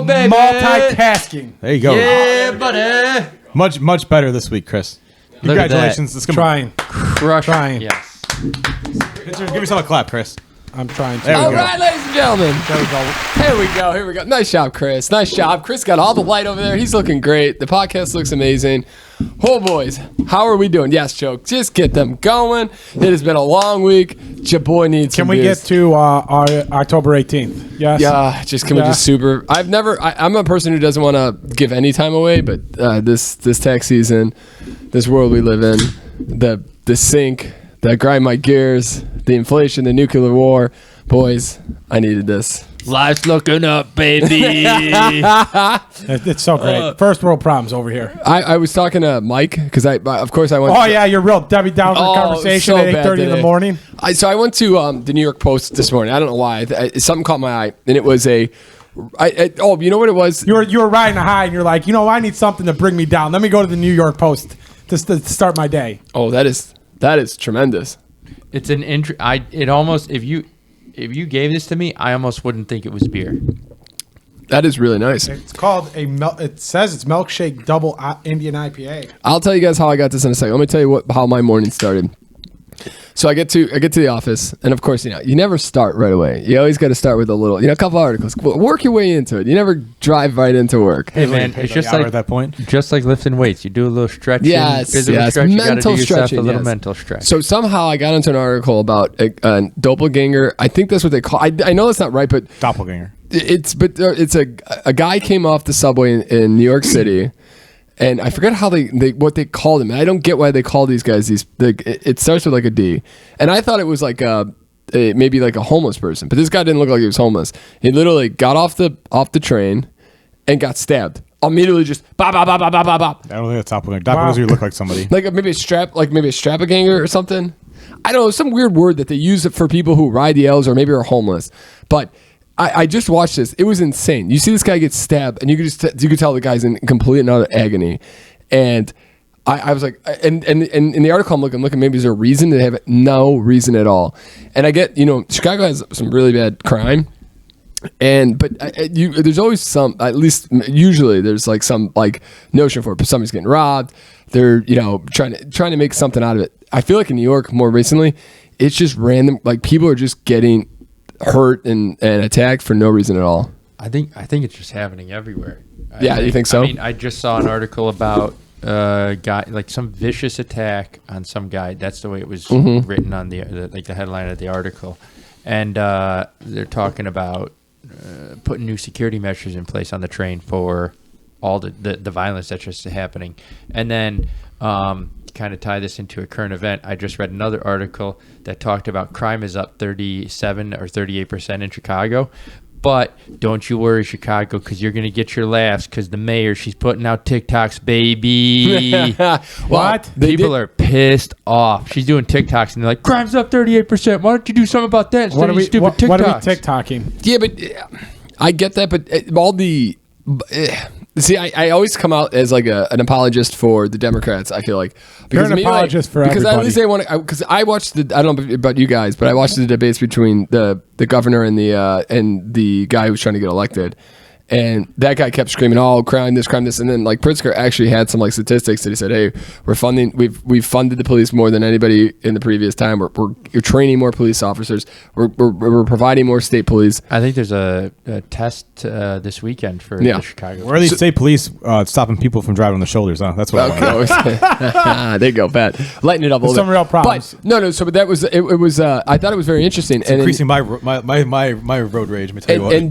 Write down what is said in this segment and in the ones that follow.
go, baby. Multitasking. There you go. Yeah, buddy. Much better this week, Chris. Congratulations. It's Trying. Trying. Yes. Give yourself a clap, Chris. I'm trying to. There we All go. right, ladies and gentlemen. Here we go. Nice job, Chris. Nice job. Chris got all the light over there. He's looking great. The podcast looks amazing. Oh, boys. How are we doing? Yes, Joe. Just get them going. It has been a long week. Your boy needs some Can we beers. get to our October 18th? Yes. Yeah, can we just super? I'm a person who doesn't want to give any time away, but this tax season, this world we live in, the sink that grind my gears, the inflation, the nuclear war, boys, I needed this. Life's looking up, baby. It's so great. First world problems over here. I was talking to Mike because of course I went. Oh, yeah, you're real Debbie Downer conversation so at 8:30 in the morning. So I went to the New York Post this morning. I don't know why. Something caught my eye, and it was you know what it was? You were riding a high, and you're like, I need something to bring me down. Let me go to the New York Post to start my day. Oh, that is tremendous. It's an it almost if you gave this to me, I almost wouldn't think it was beer. That is really nice. It's called it says it's milkshake double Indian IPA. I'll tell you guys how I got this in a second. Let me tell you how my morning started. So I get to the office, and of course, you never start right away. You always got to start with a couple articles. Work your way into it. You never drive right into work. Hey man, it's just like at that point. Just like lifting weights. You do a little stretching, physical stretch. You got to do yourself a little mental stretch. So somehow I got into an article about a doppelganger. I think that's what they call. I know that's not right, but Doppelganger. It's a guy came off the subway in New York City. And I forget how what they called him. And I don't get why they call these guys it starts with like a D. And I thought it was like maybe like a homeless person, but this guy didn't look like he was homeless. He literally got off the train and got stabbed. Immediately just bop bop bop bop bop bop bop. I don't think that's doppelganger. Doppelganger look like somebody. Like maybe a strap-a-ganger or something. I don't know, some weird word that they use it for people who ride the L's or maybe are homeless. But I just watched this. It was insane. You see this guy get stabbed, and you could tell the guy's in complete and utter agony. And I was like, and in the article I'm looking, maybe there's a reason. They have no reason at all. And I get, Chicago has some really bad crime. But there's always some, at least usually there's like some like notion for it. Somebody's getting robbed. They're, trying to make something out of it. I feel like in New York more recently, it's just random. Like people are just getting hurt and attacked for no reason at all. I think it's just happening everywhere. You think so? I mean, I just saw an article about guy, like some vicious attack on some guy. That's the way it was written on the headline of the article. And they're talking about putting new security measures in place on the train for all the violence that's just happening. And then kind of tie this into a current event, I just read another article that talked about crime is up 37 or 38% in Chicago. But don't you worry, Chicago, because you're going to get your laughs because the mayor, she's putting out TikToks, baby. What? People are pissed off. She's doing TikToks, and they're like, crime's up 38%. Why don't you do something about that instead of these stupid TikToks? What are we TikToking? Yeah, but I get that, but all the... See, I always come out as like an apologist for the Democrats. I feel like because you're an apologist for everybody. Because at least they want to. Because I watched I don't know about you guys, but I watched the debates between the governor and the guy who was trying to get elected. And that guy kept screaming, "Oh, crime this," and then like Pritzker actually had some like statistics that he said, "Hey, we've funded the police more than anybody in the previous time. We're training more police officers. We're providing more state police." I think there's a test this weekend for the Chicago. Where are these state police stopping people from driving on the shoulders? Huh? That's what I want. There you go, Pat. Lighten it up a little bit. Some real problems. But no. So, but that was it. Was I thought it was very interesting. It's increasing my road rage. Let me tell you what. And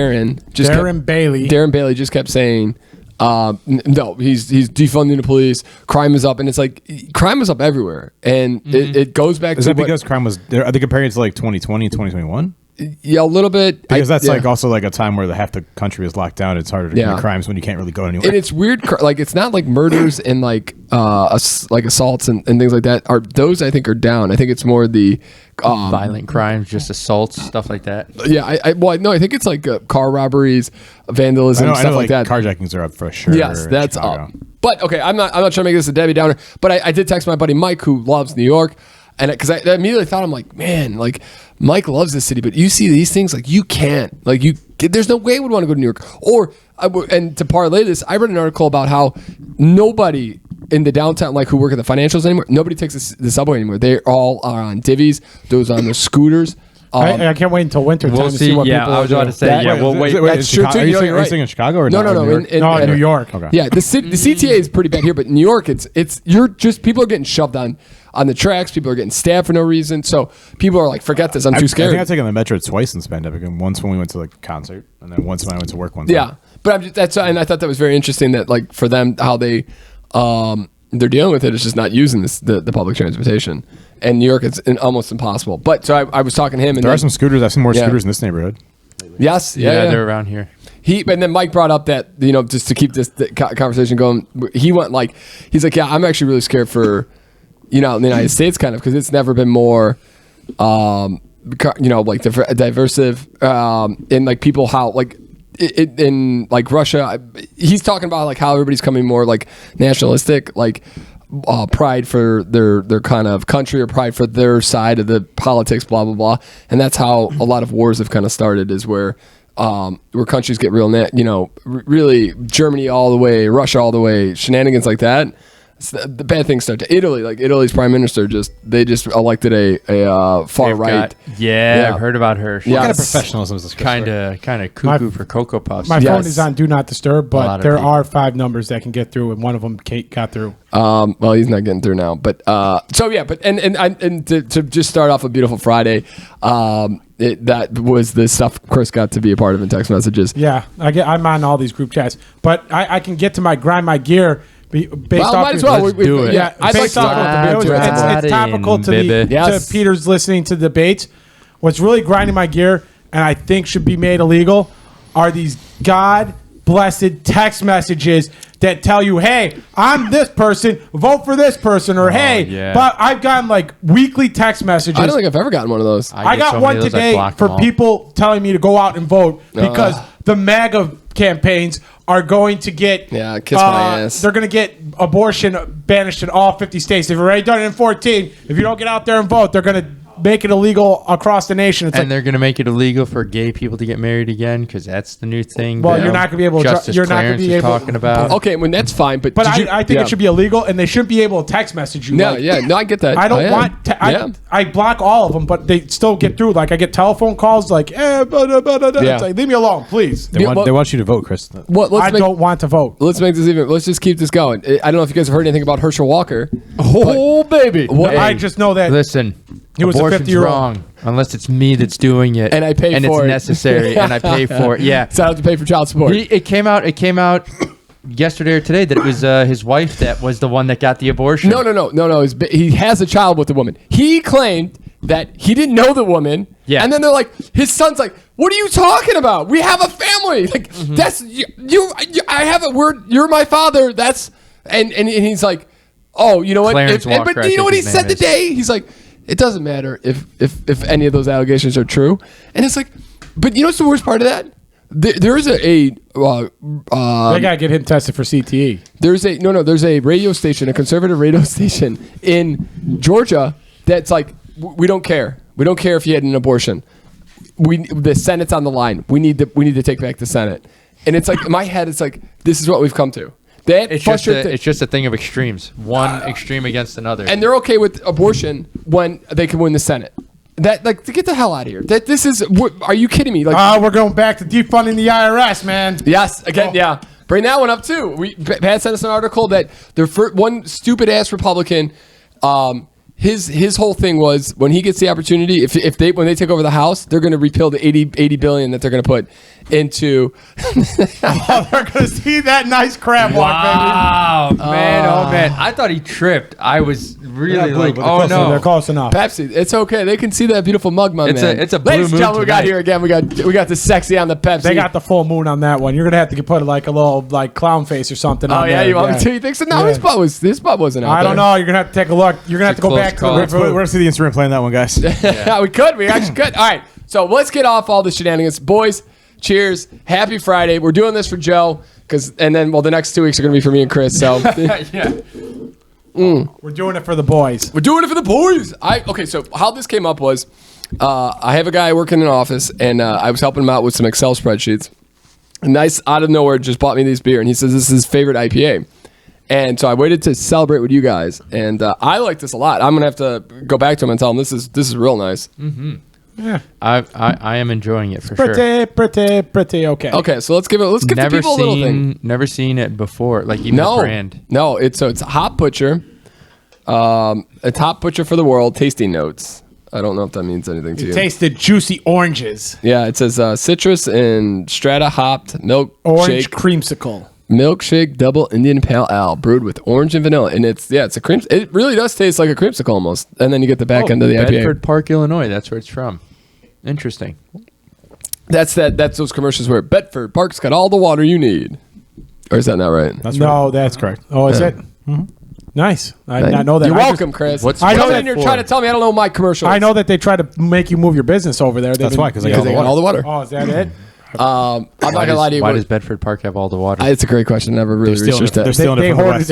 Darren Bailey just kept saying, no, he's defunding the police. Crime is up, and it's like crime is up everywhere, and it goes back. Is that because crime was? Are they comparing it to like 2020 and 2021? Yeah, a little bit. Because that's like also like a time where half the country is locked down. It's harder to commit crimes when you can't really go anywhere. And it's weird. Like it's not like murders and like assaults and things like that. Those I think are down. I think it's more the violent crimes, just assaults, stuff like that. Yeah, I think it's like car robberies, vandalism, stuff like that. Carjackings are up for sure. Yes, that's up. But okay, I'm not trying to make this a Debbie Downer. But I did text my buddy Mike who loves New York. And because I immediately thought, I'm like, man, like Mike loves this city, but you see these things like you can't. Like there's no way I would want to go to New York. And to parlay this, I read an article about how nobody in the downtown, like who work at the financials anymore, nobody takes the subway anymore. They all are on divvies. Those on the scooters. I can't wait until winter time to see what people I was about to say. Wait, that's true too. Are you You're saying in Chicago or no? in New York. Okay. Yeah, the CTA is pretty bad here, but in New York, people are getting shoved on the tracks. People are getting stabbed for no reason. So people are like, forget this. I'm too scared. I think I've taken the metro twice in the pandemic. And once when we went to like a concert, and then once when I went to work one time. Yeah, but and I thought that was very interesting that like for them how they're dealing with it is just not using the public transportation. And New York, it's almost impossible. But so I was talking to him. And there are some scooters. I've seen more scooters in this neighborhood. Yes. Yeah, they're around here. And then Mike brought up that, just to keep this conversation going, he's like, yeah, I'm actually really scared for, in the United States kind of, because it's never been more, like diversive, in like people, how like in like Russia, he's talking about like how everybody's coming more like nationalistic, like, pride for their kind of country or pride for their side of the politics, blah blah blah, and that's how a lot of wars have kind of started. Is where countries get really Germany all the way, Russia all the way, shenanigans like that. The bad things start to Italy. Like Italy's prime minister just elected a far right. I've heard about her. What kind of professionalism is this? Kind of cuckoo for Cocoa Puffs. My phone is on Do Not Disturb, but there are 5 numbers that can get through, and one of them Kate got through. Well, he's not getting through now, but to just start off a beautiful Friday, that was the stuff Chris got to be a part of in text messages. Yeah, I'm on all these group chats, but I can get to my grind my gear. Based off might as well. Let's do it. Yeah, I'd like to talk about the it's topical to to Peter's listening to debates. What's really grinding my gear, and I think should be made illegal, are these God-blessed text messages that tell you, hey, I'm this person, vote for this person, or but I've gotten like weekly text messages. I don't think I've ever gotten one of those. I got one today for people telling me to go out and vote because the MAGA campaigns are going to get kiss my ass. They're going to get abortion banished in all 50 states. They've already done it in 14. If you don't get out there and vote, they're going to make it illegal across the nation. And they're going to make it illegal for gay people to get married again because that's the new thing. Well, you're not going to be able to. Justice Clarence is talking about. Okay, when that's fine, but I think it should be illegal, and they shouldn't be able to text message you. No, I get that. I don't want. I block all of them, but they still get through. Like I get telephone calls, like, It's like, leave me alone, please. They want you to vote, Chris. I don't want to vote. Let's make this even. Let's just keep this going. I don't know if you guys have heard anything about Herschel Walker. Oh, baby! I just know that. Listen. He was a 50-year-old. Wrong unless it's me that's doing it, and I pay for it, and it's necessary, and I pay for it. Yeah, so I have to pay for child support. It came out yesterday or today that it was his wife that was the one that got the abortion. No. He has a child with the woman. He claimed that he didn't know the woman. Yeah, and then they're like, his son's like, "What are you talking about? We have a family. Like that's you. I have a word. You're my father. That's and he's like, oh, you know what? Walker, but you know what he said today? He's like, it doesn't matter if any of those allegations are true. And it's like, but you know what's the worst part of that? There is they gotta get him tested for CTE. There's a radio station, a conservative radio station in Georgia that's like, we don't care. We don't care if you had an abortion. The Senate's on the line. We need to take back the Senate. And it's like in my head, it's like this is what we've come to. It's just a thing of extremes. One extreme against another. And they're okay with abortion when they can win the Senate. That to get the hell out of here. Are you kidding me? Like, we're going back to defunding the IRS, man. Yes, again, yeah. Bring that one up too. Pat sent us an article that one stupid ass Republican, his whole thing was when he gets the opportunity, when they take over the House, they're going to repeal the 80 billion that they're going to put into. They're going to see that nice crab walk, baby. Wow, man, I thought he tripped. I was really oh no, they're close enough. Pepsi, it's okay. They can see that beautiful mug, man. It's a blue Ladies and gentlemen, we got here again. We got the sexy on the Pepsi. They got the full moon on that one. You're gonna have to put like a little like clown face or something. Oh yeah, you want me to? You think so? No, his butt wasn't out. I don't know. You're gonna have to take a look. You're gonna have to go back to the We're gonna see the Instagram playing that one, guys. Yeah, we could. We actually could. All right. So let's get off all the shenanigans, boys. Cheers. Happy Friday. We're doing this for Joe and then the next 2 weeks are gonna be for me and Chris. So yeah. We're doing it for the boys. We're doing it for the boys. So how this came up was I have a guy working in an office, and I was helping him out with some Excel spreadsheets. A nice, out of nowhere, just bought me this beer, and he says this is his favorite IPA. And so I waited to celebrate with you guys, and I like this a lot. I'm gonna have to go back to him and tell him this is real nice. Mm-hmm. Yeah, I am enjoying it for sure. Pretty okay. Okay, so let's give the people a little thing. Never seen it before, like even the brand. No, it's a Hop Butcher, a Top Butcher for the World tasting notes. I don't know if that means anything to you. Taste the juicy oranges. Yeah, it says citrus and strata hopped milk orange shake, creamsicle. Milkshake double Indian Pale Ale brewed with orange and vanilla, and it's a cream. It really does taste like a creamsicle almost, and then you get the back end of the IPA. Bedford Park, Illinois. That's where it's from. Interesting. That's those commercials where Bedford Park's got all the water you need, or is that not right? That's correct. Oh, is it? Mm-hmm. Nice. I did not know that. You're welcome, Chris. I know that you're trying to tell me I don't know my commercials. I know that they try to make you move your business over there. That's why, because they got all the water. Oh, is that it? I'm not gonna lie to you. Why does Bedford Park have all the water? It's a great question. Never really researched it. They're stealing it from the hoarded West.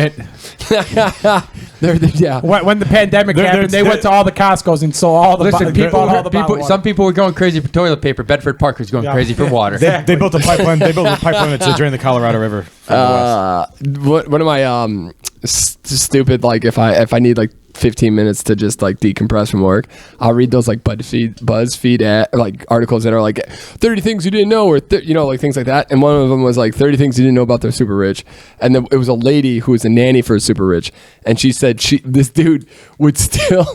it. Yeah. When the pandemic happened, they went to all the Costco's and sold all the people. Some people were going crazy for toilet paper. Bedford Park was going crazy for water. They built a pipeline. They built a pipeline to drain the Colorado River. One of my stupid, like if I need like 15 minutes to just like decompress from work, I'll read those like BuzzFeed like articles that are like 30 things you didn't know, or like things like that. And one of them was like 30 things you didn't know about their super rich. And then it was a lady who was a nanny for a super rich, and she said this dude would steal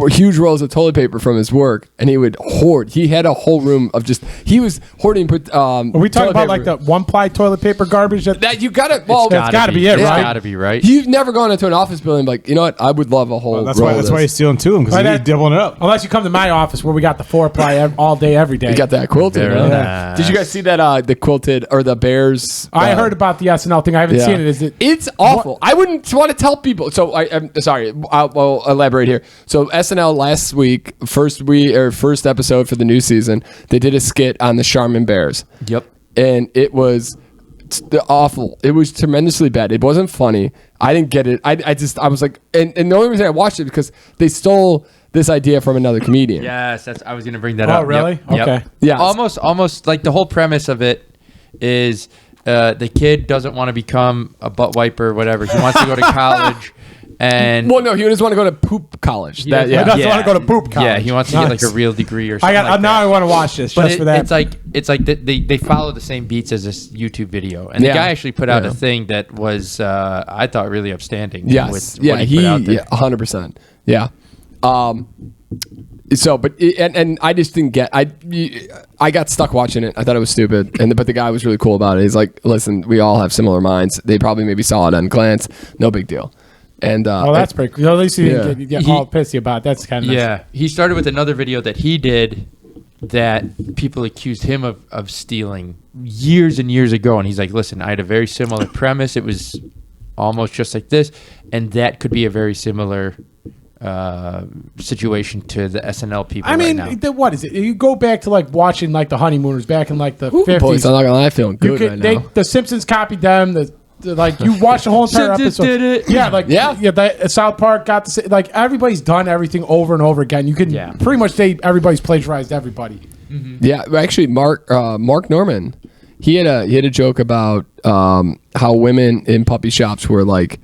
huge rolls of toilet paper from his work, and he would hoard. He had a whole room of he was hoarding. Are we talking about like the 1-ply toilet paper garbage? That you gotta. Well, it's gotta be it, right? It's gotta be right. You've never gone into an office building like, you know what? I would love a whole. That's why he's stealing two of them, because he's doubling it up. Unless you come to my office where we got the 4-ply all day, every day. You got that quilted. Very nice. Did you guys see that the quilted or the Bears? I heard about the SNL thing. I haven't seen it. It's awful. I wouldn't want to tell people. So I'm sorry. I'll elaborate here. So SNL last week, first episode for the new season, they did a skit on the Charmin Bears. Yep. And it was awful. It was tremendously bad. It wasn't funny. I didn't get it. I was like, and the only reason I watched it because they stole this idea from another comedian. Yes, I was going to bring that up. Oh, really? Yep. Okay. Yeah. Almost like the whole premise of it is the kid doesn't want to become a butt wiper or whatever. He wants to go to college. And well, no, he doesn't want to go to poop college. He doesn't want to go to poop college. Yeah, he wants to get like a real degree or something. Now I want to watch this just for that. It's like they follow the same beats as this YouTube video, and the guy actually put out a thing that was I thought really upstanding. Yes, with what he put out there. 100%. Yeah. So, but and I just didn't get. I got stuck watching it. I thought it was stupid, but the guy was really cool about it. He's like, listen, we all have similar minds. They probably maybe saw it on glance. No big deal. And that's pretty cool. At least he didn't get all pissy about it. That's kind of nice. He started with another video that he did that people accused him of stealing years and years ago, and he's like, listen, I had a very similar premise. It was almost just like this, and that could be a very similar situation to the SNL people. I mean, what is it? You go back to like watching like the Honeymooners back in like the 50s. Boys, I'm not gonna lie, I'm feeling good right now. The Simpsons copied them. Like you watch the whole entire episode. Did it. Yeah, South Park got the like everybody's done everything over and over again. You can pretty much say everybody's plagiarized everybody. Mm-hmm. Yeah, actually, Mark Norman, he had a joke about how women in puppy shops were like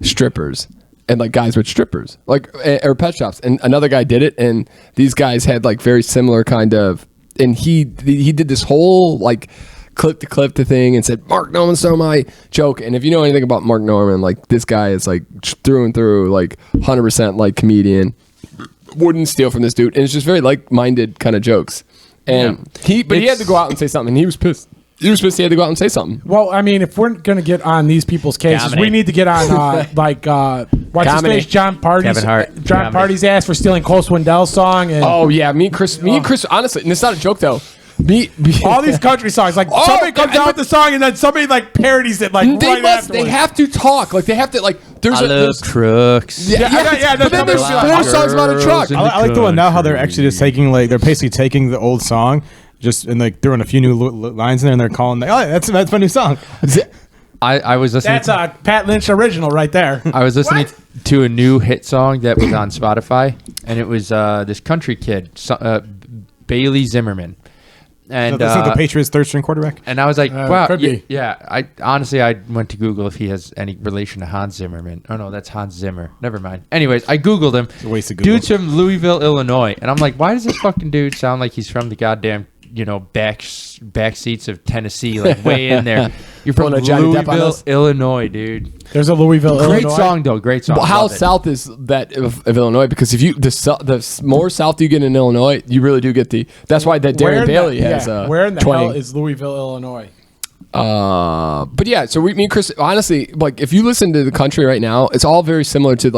strippers. And like guys with strippers, like or pet shops, and another guy did it, and these guys had like very similar kind of, and he did this whole like clip to thing and said Mark Norman stole my joke. And if you know anything about Mark Norman, like this guy is like through and through like 100% like comedian, wouldn't steal from this dude, and it's just very like-minded kind of jokes. And he had to go out and say something. He was pissed. He was supposed to have to go out and say something. Well, I mean, if we're going to get on these people's cases, we need to get on, what's his face? John Party's, Kevin Hart. John Party's ass for stealing Cole Swindell's song. And, me and Chris, honestly, and it's not a joke, though. All these country songs, like somebody comes out with the song and then somebody like parodies it like right afterwards. They have to talk, like they have to like. There's trucks. But then there's 4 songs about a truck. I like the one now how they're actually just taking like they're basically taking the old song. Just and like throwing a few new lines in there, and they're calling like, "Oh, that's my new song." I was listening. That's a Pat Lynch original right there. I was listening to a new hit song that was on Spotify, and it was this country kid, Bailey Zimmerman. And that's the Patriots' third-string quarterback. And I was like, wow, could be. yeah. I honestly, I went to Google if he has any relation to Hans Zimmerman. Oh no, that's Hans Zimmer. Never mind. Anyways, I Googled him. It's a waste of Google. Dude's from Louisville, Illinois, and I'm like, why does this fucking dude sound like he's from the goddamn back seats of Tennessee, like way in there? You're from Louisville, Illinois, dude. There's a Louisville, Great Illinois. song though, great song. Well, how south is that of Illinois? Because if you the more south you get in Illinois, you really do get the. That's why that Darren Bailey has. Where in the hell is Louisville, Illinois? But yeah, so me and Chris, honestly, like if you listen to the country right now, it's all very similar to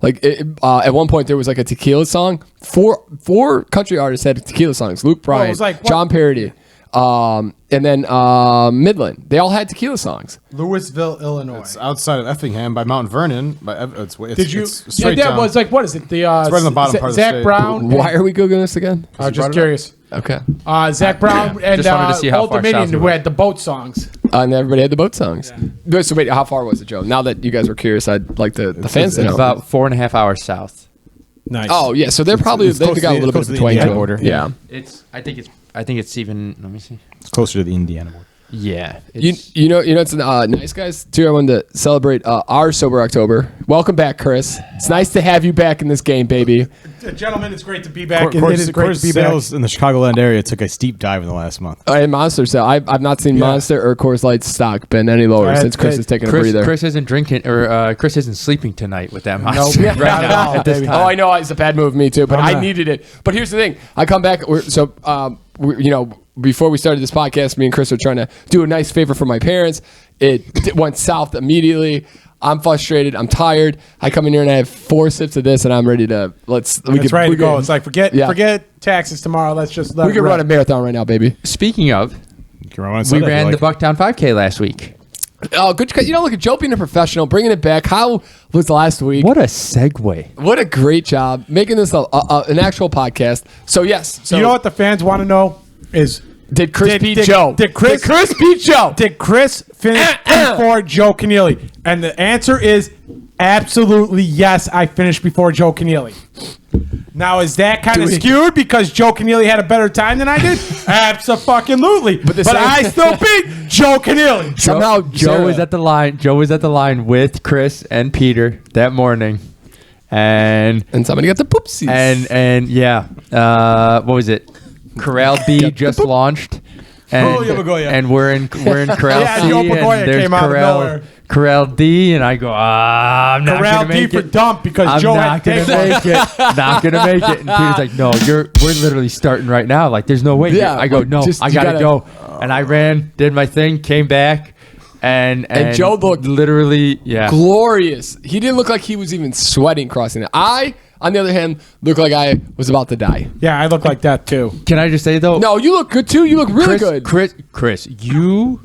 at one point there was like a tequila song. Four country artists had tequila songs: Luke Bryan, it was like, John Parody, and then Midland. They all had tequila songs. Louisville, Illinois. It's outside of Effingham by Mount Vernon. Did you? It's straight that down. was like, what is it? The right on the bottom part of the Zach state. Brown. Why are we googling this again? I was just curious. Okay. Zach Brown and Just wanted to see how Old far Dominion, south we who were. had the boat songs. And everybody had the boat songs. Yeah. So wait, how far was it, Joe? Now that you guys were curious, I'd like the fans to know. About 4.5 hours south. Nice. Oh yeah, so they're probably it's they've close got to a little the- bit close of to a the twang to Indiana them. border. Yeah. I think it's even. Let me see. It's closer to the Indiana border. Yeah. You know it's nice, guys. Too, I wanted to celebrate our sober October. Welcome back, Chris. It's nice to have you back in this game, baby. Gentlemen, it's great to be back. Coors It is great to be back. sales in the Chicagoland area took a steep dive in the last month. And Monster sale. I've not seen Monster or Coors Light stock been any lower since Chris has taken a breather. Chris isn't drinking or Chris isn't sleeping tonight with that Nope. monster Not right at now all, at this baby. time. Oh, I know it's a bad move of me too, but I'm I not. needed it. But here's the thing: I come back. Before we started this podcast, me and Chris were trying to do a nice favor for my parents. It went south immediately. I'm frustrated. I'm tired. I come in here and I have 4 sips of this, and I'm ready to It's ready to go. It's like forget taxes tomorrow. Let's just let we can run a marathon right now, baby. Speaking of, You run we ran the Bucktown 5K last week. Oh, good. Look at Joe being a professional, bringing it back. How was last week? What a segue. What a great job making this an actual podcast. So yes, so you know what the fans want to know is did Chris beat Joe? Did Chris beat Joe? Did Chris finish before Joe Keneally? And the answer is absolutely yes. I finished before Joe Keneally. Now is that kind of skewed because Joe Keneally had a better time than I did? Absolutely. But I still beat Joe Keneally. Somehow Joe was at the line. Joe was at the line with Chris and Peter that morning, and somebody got the poopsies. and yeah, what was it? Corral B just launched, and we're in Corral Yeah, C, Joe Pagoya and there's came out of nowhere. Corral D, and I go, I'm not Corral gonna D make for it. dump because I'm Joe not had gonna to make it. Not gonna make it. And Peter's like, no, we're literally starting right now. Like, there's no way. Yeah, I go, no, just- I you gotta gotta- go. And I ran, did my thing, came back, and Joe looked literally, yeah. glorious. He didn't look like he was even sweating crossing it. I, on the other hand, looked like I was about to die. Yeah, I look like that too. Can I just say though? No, you look good too. You look really good. Chris, you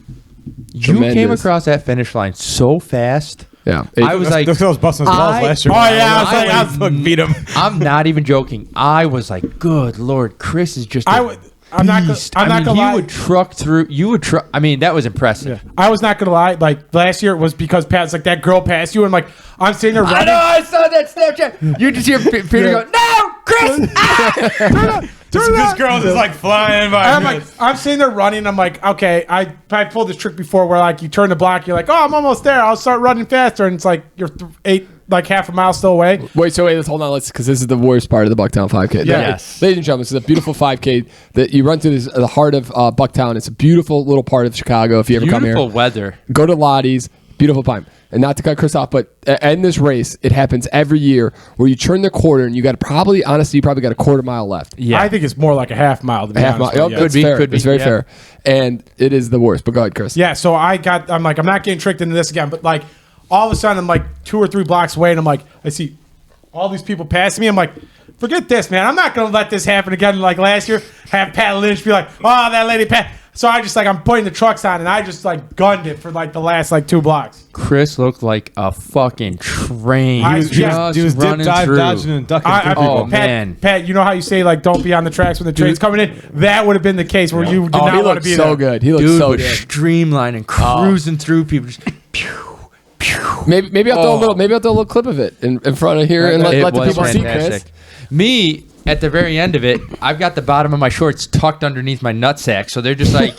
Tremendous. came across that finish line so fast. Yeah, I was like, those busting his balls last year. Oh, yeah, I was like, beat him. I'm not even joking. I was like, good Lord, Chris is just. I'm not gonna lie. He would truck through. You would truck. I mean, that was impressive. Yeah. I was not gonna lie. Like last year, it was because Pat's like that girl passed you, and like I'm sitting there running. I know. I saw that Snapchat. You just hear Peter go, "No, Chris!" This girl is like flying by. And I'm sitting there running. I'm like, okay, I pulled this trick before where like you turn the block, you're like, oh, I'm almost there. I'll start running faster, and it's like you're half a mile still away. Wait, let's hold on. Because this is the worst part of the Bucktown 5K. Yes. Ladies and gentlemen, this is a beautiful 5K that you run through the heart of Bucktown. It's a beautiful little part of Chicago. If you ever come here, Beautiful weather. go to Lottie's. Beautiful time. And not to cut Chris off, but in this race, it happens every year where you turn the corner and you got you probably got a quarter mile left. Yeah, I think it's more like a half mile. To be Half mile. honest with you. Yep, Could be, It's very yeah. fair. And it is the worst. But go ahead, Chris. Yeah, so I'm like, I'm not getting tricked into this again, but like all of a sudden I'm like 2 or 3 blocks away and I'm like, I see all these people passing me. I'm like, forget this, man. I'm not going to let this happen again like last year. Have Pat Lynch be like, oh, that lady Pat. So I just I'm putting the trucks on and I just gunned it for like the last 2 blocks. Chris looked like a fucking train. He was running dip, dive, through. dodging, and ducking. Pat, you know how you say don't be on the tracks when the train's coming in? That would have been the case where you did He not want to looked be so there. good. He looked Dude so was good. streamlining, cruising through people. Just, Maybe I'll throw a little clip of it in front of here and let the people see, Chris. Me, at the very end of it, I've got the bottom of my shorts tucked underneath my nutsack, so they're just like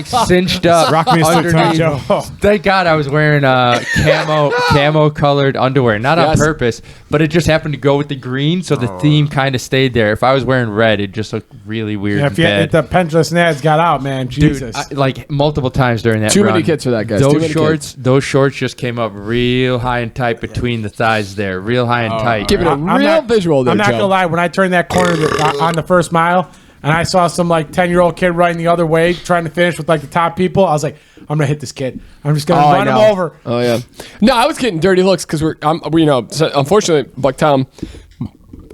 cinched up. Rock me a stick, Tom Joe. Thank God I was wearing camo colored underwear, not on purpose, but it just happened to go with the green, so the theme kind of stayed there. If I was wearing red, it just looked really weird. Yeah, if the pendulous nads got out, man, Jesus, dude, like multiple times during that. Too many kids for that, guys. Those shorts just came up real high and tight between the thighs there, real high and tight. Give it a real visual there, I'm not Joe. gonna lie. When I turned that corner on the first mile and I saw some like 10-year-old kid running the other way trying to finish with like the top people, I was like, I'm gonna hit this kid. I'm just gonna run him over. Oh yeah. No, I was getting dirty looks because so unfortunately, Bucktown.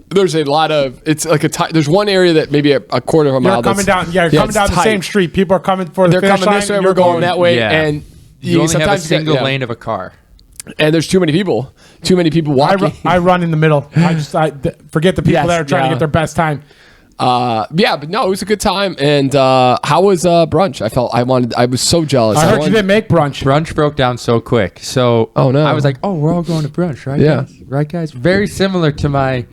There's a lot of there's one area that maybe a quarter of a mile. You're coming down the same street. People are coming for the finish line. They're coming this way. We're going that way, and you only have a single lane of a car. And there's too many people walking. I run in the middle. I forget the people that are trying to get their best time. But no, it was a good time. And how was brunch? I was so jealous. I heard you didn't make brunch. Brunch broke down so quick. So I was like, we're all going to brunch, right? Yeah. Guys? Right, guys? Very similar to my,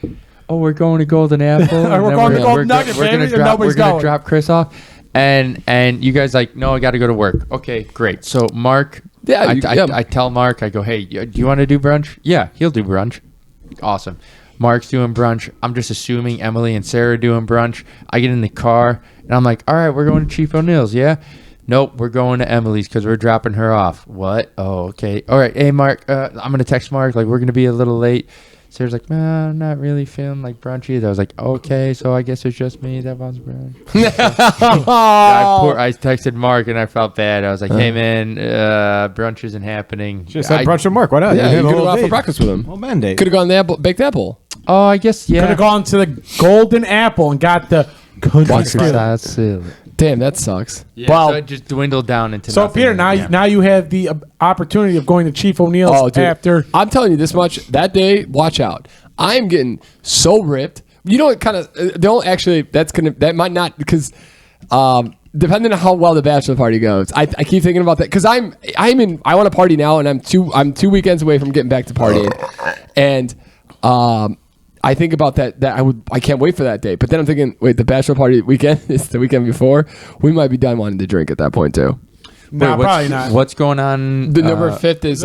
we're going to Golden Apple. We're going to Golden Nugget, baby, and nobody's going. We're going to drop Chris off. And you guys like, no, I got to go to work. Okay, great. So Mark... I tell Mark, I go, hey, do you want to do brunch? Yeah, he'll do brunch. Awesome. Mark's doing brunch. I'm just assuming Emily and Sarah are doing brunch. I get in the car, and I'm like, all right, we're going to Chief O'Neill's, yeah? Nope, we're going to Emily's because we're dropping her off. What? Oh, okay. All right, hey, Mark, I'm going to text Mark. Like, we're going to be a little late. Sarah's like, man, I'm not really feeling like brunch either. I was like, okay, so I guess it's just me that wants brunch. I texted Mark and I felt bad. I was like, hey, man, brunch isn't happening. Just had brunch with Mark. Why not? Yeah, you could have gone for breakfast with him. Well, mandate. Could have gone to Baked Apple. Oh, I guess, yeah. Could have gone to the Golden Apple and got the country. Damn, that sucks. Yeah, well, so it just dwindled down into So, nothing. Peter, now you have the opportunity of going to Chief O'Neill's after. I'm telling you this much. That day, watch out. I'm getting so ripped. You know what kind of... that might not... Because depending on how well the bachelor party goes, I keep thinking about that. Because I want to party now, and I'm 2 weekends away from getting back to partying. And... I think about that I can't wait for that day. But then I'm thinking, wait, the bachelor party weekend is the weekend before. We might be done wanting to drink at that point too. No, probably not. What's going on? The number 5th is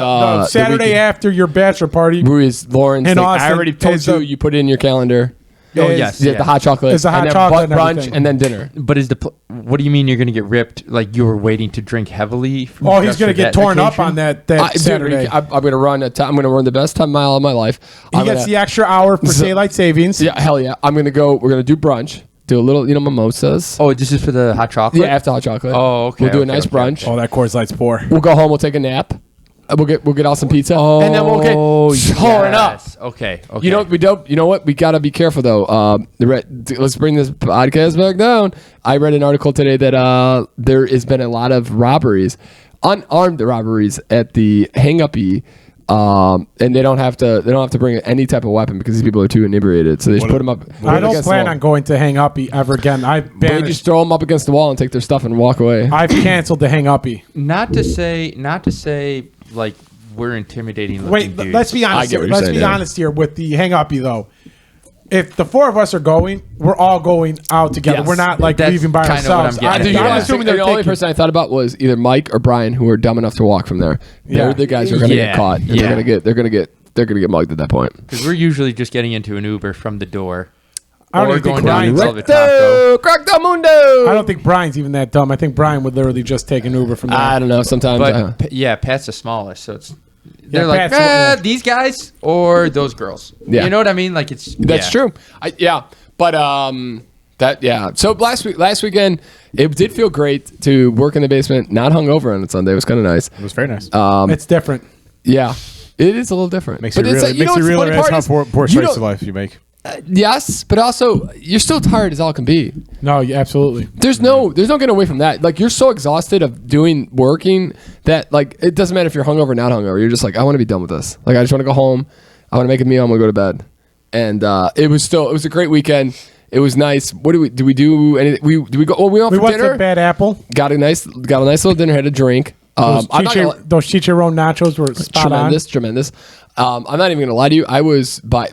Saturday after your bachelor party. Ruiz Lawrence. And I already told you. You put it in your calendar. Oh yes, the hot chocolate. It's a hot chocolate brunch and then dinner. But what do you mean you're going to get ripped? Like you were waiting to drink heavily? He's going to get torn up on that Saturday. I'm going to run. I'm going to run the best time mile of my life. He gets the extra hour for daylight savings. Yeah, hell yeah. I'm going to go. We're going to do brunch. Do a little, mimosas. Oh, this is for the hot chocolate? Yeah, after hot chocolate. Oh, okay. We'll do a nice brunch. Oh, that Coors Light's poor. We'll go home. We'll take a nap. We'll get out some pizza, and then we'll get torn up. Okay. You know what? We gotta be careful though. Let's bring this podcast back down. I read an article today that there has been a lot of robberies, unarmed robberies at the hang-uppy, and they don't have to bring any type of weapon because these people are too inebriated. So they just put them up. I don't plan on going to hang-uppy ever again. They just throw them up against the wall and take their stuff and walk away. I've canceled the hang-uppy. Not to say. Like we're intimidating. Wait, let's be honest. Let's be honest here with the hang-uppy though. If the four of us are going, we're all going out together. Yes. We're not like leaving by ourselves. I'm assuming the only person I thought about was either Mike or Brian, who are dumb enough to walk from there. They're the guys who are going to get caught. And they're going to get mugged at that point. Because we're usually just getting into an Uber from the door. I don't think Brian's crack the mundo. I don't think Brian's even that dumb. I think Brian would literally just take an Uber from there. I don't know. Sometimes, but Pat's the smallest, so they're like these guys or those girls. Yeah. You know what I mean? Like that's true. So last weekend, it did feel great to work in the basement, not hungover on Sunday. It was kind of nice. It was very nice. It's different. Yeah, it is a little different. Makes you realize how poor choice of life you make. Yes, but also you're still tired as all can be. No, absolutely. There's no getting away from that. Like you're so exhausted of working that like it doesn't matter if you're hungover or not hungover. You're just like, I want to be done with this. Like I just want to go home. I want to make a meal. I'm gonna go to bed. And it was a great weekend. It was nice. What do we do? Anything? We went for dinner. To Bad Apple. Got a nice little dinner. Had a drink. Those chicharron nachos were spot tremendous. I'm not even gonna lie to you. I was by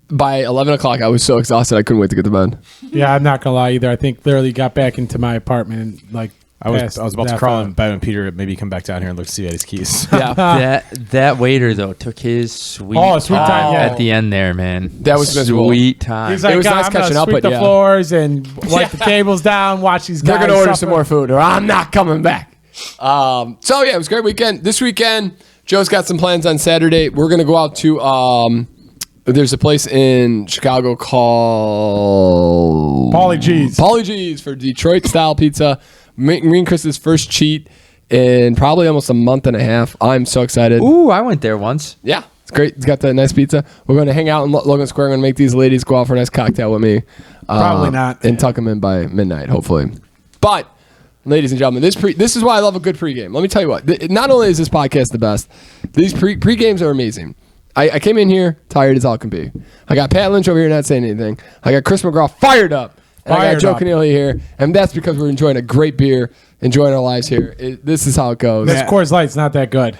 11 o'clock. I was so exhausted. I couldn't wait to get to bed. Yeah, I'm not gonna lie either. I think literally got back into my apartment and like. I was about to crawl in bed when Peter maybe come back down here and look to see at his keys. Yeah, that waiter though took his sweet time at the end there, man. That was sweet time. He's like, it was nice catching up, but the floors and wipe the tables down. Watch these guys. They're gonna order some more food, or I'm not coming back. So yeah, it was a great weekend. This weekend, Joe's got some plans on Saturday. We're gonna go out to there's a place in Chicago called Pauly G's. Pauly G's for Detroit style pizza. Me and Chris's first cheat in probably almost a month and a half. I'm so excited. Ooh, I went there once. Yeah, it's great. It's got that nice pizza. We're going to hang out in Logan Square. I'm going to make these ladies go out for a nice cocktail with me. Probably not. And tuck them in by midnight, hopefully. But, ladies and gentlemen, this is why I love a good pregame. Let me tell you what. Not only is this podcast the best, these pregames are amazing. I came in here tired as all can be. I got Pat Lynch over here not saying anything. I got Chris McGraw fired up. And I got Joe Keneally here, and that's because we're enjoying a great beer, enjoying our lives here. This is how it goes. This Coors Light's not that good.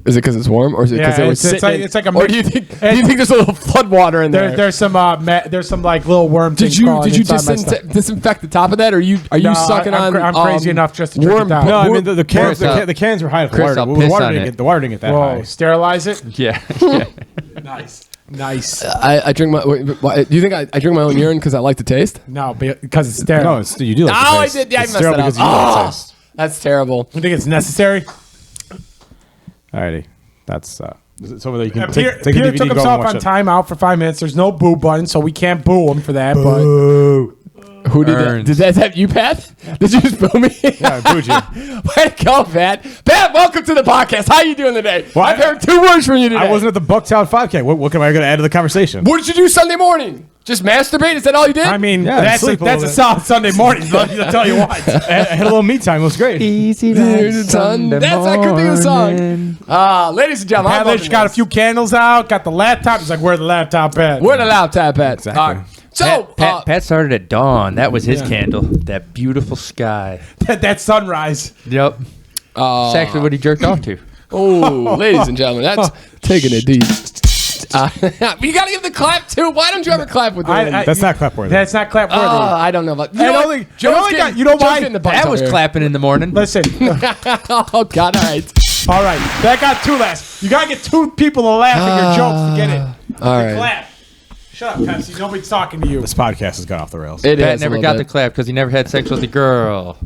Is it because it's warm, or is it because they were sitting? It's like a. Or do you think there's a little flood water in there? There's some like little worm. Did you just disinfect the top of that, or are you sucking on? I'm crazy enough just to drink it down. No, I mean the cans were high. The water didn't get that high. Sterilize it. Yeah. Nice. I drink my. Do you think I drink my own urine because I like the taste? No, because it's sterile. No, you do like the taste. I did. Yeah, I messed because that you like the taste. That's terrible. You think it's necessary? Alrighty, that's it's over there. You can Peter take took himself on timeout for 5 minutes. There's no boo button, so we can't boo him for that. Boo. But who did that? Did that have you, Pat? Did you just boo me? Yeah, I booed you. Way to go, Pat. Pat, welcome to the podcast. How you doing today? Well, I've heard 2 words from you today. I wasn't at the Bucktown 5K. What am I going to add to the conversation? What did you do Sunday morning? Just masturbate? Is that all you did? I mean, that's a solid Sunday morning. I'll tell you what. I had a little me time. It was great. Easy Sunday That's I could think of the song. Ladies and gentlemen, Pat Lynch got a few candles out. Got the laptop. He's like, "Where's the laptop at?" Where the laptop at? Exactly. So Pat started at dawn. That was his candle. That beautiful sky. that sunrise. Yep. That's actually what he jerked off to. Oh, ladies and gentlemen, that's taking it deep. You got to give the clap too. Why don't you ever clap with that? That's not clap worthy. That's not clap worthy. I don't know about. You know why? That was clapping in the morning. Listen. Oh God! All right. All right. That got 2 laughs. You got to get 2 people to laugh at your jokes to get it. All right. Clap. Shut up, Pepsi. Nobody's talking to you. This podcast has gone off the rails. Pat never got the clap because he never had sex with a girl.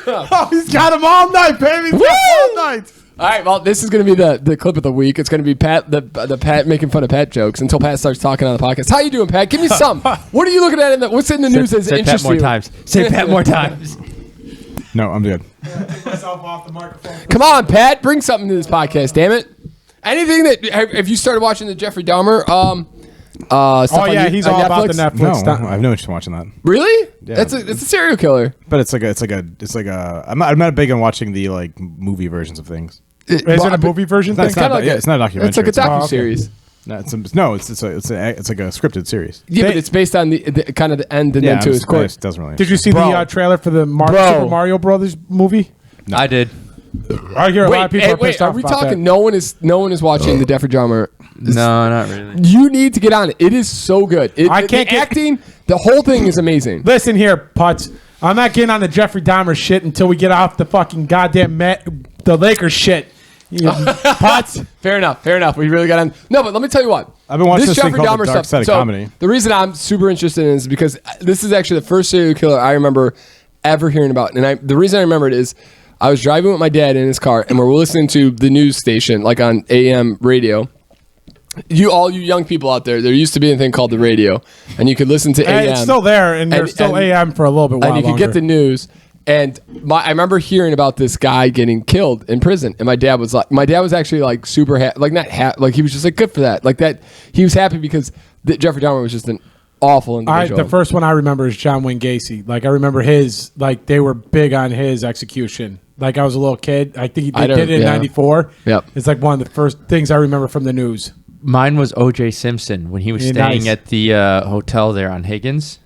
Oh, he's got him all night, baby. He's got all night. All right, well, this is going to be the clip of the week. It's going to be Pat, the Pat making fun of Pat jokes until Pat starts talking on the podcast. How you doing, Pat? Give me some. What are you looking at? What's in the news that's interesting? Say Pat more times. No, I'm good. Take myself off the microphone. Come on, Pat. Bring something to this podcast, damn it. Anything that... Have you started watching the Jeffrey Dahmer... he's all about the Netflix stuff. I have no interest in watching that. Really? Yeah. It's a serial killer. But it's like a. I'm not big on watching the like movie versions of things. Is it a movie version? It's not a documentary. It's like a docuseries. No, it's like a scripted series. Yeah, but it's based on the kind of the end and then to his course. It doesn't really. Did you see the trailer for the Super Mario Brothers movie? No. I did. I hear a lot of people are pissed off Are we about talking? that. No one is watching the Jeffrey Dahmer. No, not really. You need to get on it. It is so good. Acting. The whole thing is amazing. Listen here, Putz. I'm not getting on the Jeffrey Dahmer shit until we get off the fucking goddamn the Lakers shit. Putz. Fair enough. We really got on. No, but let me tell you what. I've been watching this Jeffrey Dahmer stuff. Side of comedy. The reason I'm super interested in it is because this is actually the first serial killer I remember ever hearing about. And the reason I remember it is I was driving with my dad in his car, and we're listening to the news station, like on AM radio. All you young people out there, there used to be a thing called the radio, and you could listen to AM. It's still there, and there's still AM for a little bit. And you could get the news. And I remember hearing about this guy getting killed in prison, and my dad was actually like super happy, like not happy, like he was just like good for that, like that. He was happy because Jeffrey Dahmer was just an awful individual. The first one I remember is John Wayne Gacy. Like I remember his, like they were big on his execution. Like I was a little kid. I think they did it in '94. Yep. It's like one of the first things I remember from the news. Mine was O.J. Simpson when he was staying at the hotel there on Higgins.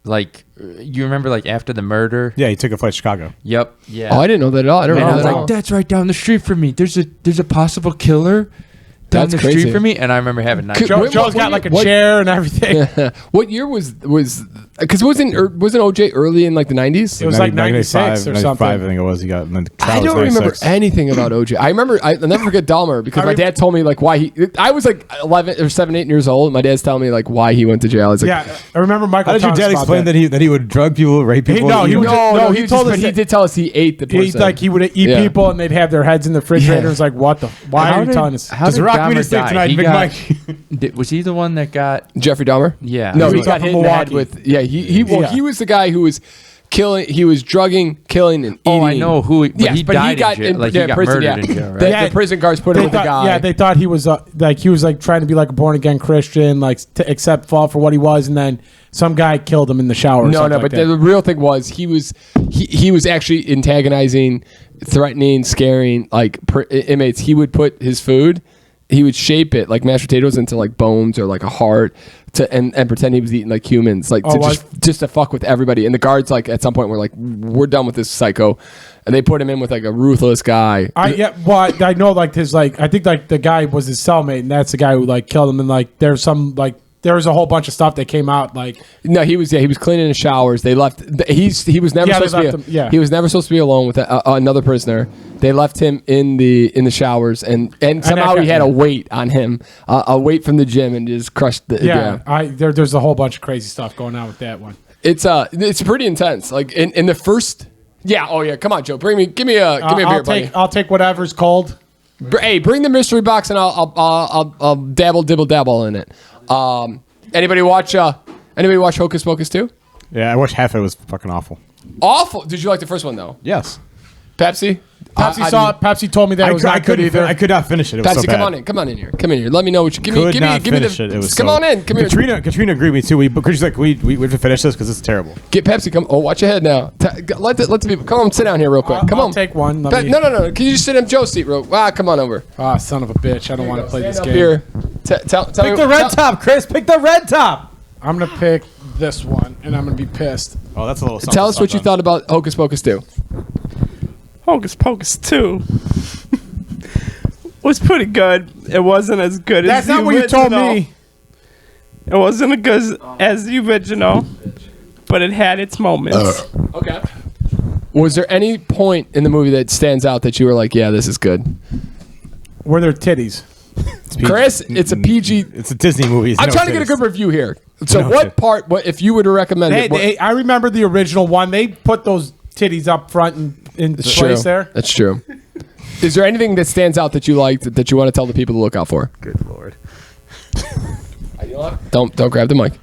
like, you remember, like, after the murder? Yeah, he took a flight to Chicago. Yep. Yeah. Oh, I didn't know that at all. I don't And know I was that at like, all. that's right down the street from me. There's a possible killer down That's the crazy. street from me. And I remember having nightmares. Joe's What got year- like a what- chair and everything. What year was because wasn't OJ early in like the 90s? It was like 96 or 95, something. I think it was. He got. And then the I trial was don't remember 96. anything about OJ. I remember I'll never forget Dahmer because my dad told me like why he. I was like 11 or 7, 8 years old. And my dad's telling me like why he went to jail. I was like, Yeah, I remember Michael. How did your Thomas dad about explain that he would drug people, rape people? no, eat he them? would- no, he he told told us he that- did tell us he ate the person. He would eat Yeah. people and they'd have their heads in the refrigerator. It was like, what the? Why are you telling us? How Does did The Rock Dahmer mean to sleep die? tonight, He Big got- Mike? Was he the one that got? Jeffrey Dahmer? Yeah. No, He he was got from hit in the head Milwaukee. with. Yeah, he was the guy who was killing. He was drugging, killing, and eating. Oh, I know who. But Yes, he but died he got in jail. Like, yeah, he got prison, murdered yeah. in jail, right? The prison guards put him with the guy. Yeah, they thought he was trying to be like a born again Christian, like to accept fall for what he was, and then some guy killed him in the shower. Or No, something no, like but that. the real thing was he was actually antagonizing, threatening, scaring like inmates. He would put his food, he would shape it like mashed potatoes into like bones or like a heart and pretend he was eating like humans, like just to fuck with everybody. And the guards like at some point were like, we're done with this psycho, and they put him in with like a ruthless guy. I know like his like I think like the guy was his cellmate, and that's the guy who like killed him. And like there's some like. There was a whole bunch of stuff that came out like No, he was cleaning the showers. They left. He was never supposed to be. He was never supposed to be alone with another prisoner. They left him in the showers, and somehow he had a weight on him, a weight from the gym, and just crushed the. There's a whole bunch of crazy stuff going on with that one. It's pretty intense. Like in the first. Yeah. Oh yeah. Come on, Joe. Give me a beer, buddy. I'll take whatever's cold. Hey, bring the mystery box, and I'll dibble in it. Anybody watch Hocus Pocus 2? Yeah, I watched half of it. It was fucking awful. Awful. Did you like the first one though? Yes. Pepsi? Pepsi told me that it was not good either. I could not finish it. It was Pepsi, so bad. come on in here. Let me know what you give Could me. not Give me finish it. It was come so- on in. Come here. Katrina agreed with me too. Because she's like, we have to finish this because it's terrible. Get Pepsi. Come. Oh, watch your head now. Let the people come on. Sit down here real quick. Come I'll on. take one. No. Can you just sit in Joe's seat, real? Come on over. Ah, son of a bitch! I don't want to play this Stand game. up here. Tell Pick me the red top, Chris. Pick the red top. I'm gonna pick this one, and I'm gonna be pissed. Oh, that's a little. Tell us what you thought about Hocus Pocus 2. Hocus Pocus 2 was pretty good. It wasn't as good as That's the not what original. you told me. It wasn't as good as the original, but it had its moments. Okay. Was there any point in the movie that stands out that you were like, yeah, this is good? Were there titties? Chris, it's a PG. It's a Disney movie. I'm trying to get a good review here. So No what shit. part, if you were to recommend it? I remember the original one. They put those titties up front in That's place true. there. That's true. Is there anything that stands out that you liked that you want to tell the people to look out for? Good lord. Don't grab the mic.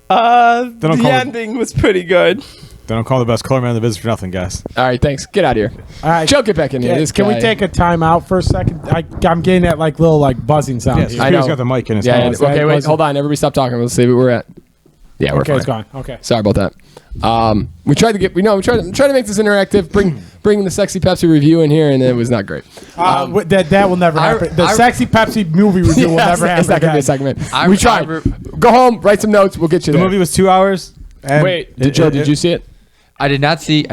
The call it- ending was pretty good. Don't call the best color man in the business for nothing, guys. All right, thanks. Get out of here. All right, Joe, get back in here. Yeah, This can we guy- take a time out for a second? I'm getting that like little like buzzing sound. Yes, here. I Peter's know. got the mic in his Yeah. hand. Okay, wait. wasn't- Hold on. Everybody, stop talking. Let's see where we're at. Yeah, we're Okay, fine. it's gone. Okay. Sorry about that. We tried to get. We tried to make this interactive. Bring the Sexy Pepsi review in here, and it was not great. That will never happen. The Sexy Pepsi movie review will never happen. It's not gonna be a again. segment. We tried. Go home. Write some notes. We'll get you The there. movie was 2 hours. And Wait, did you see it? I did not see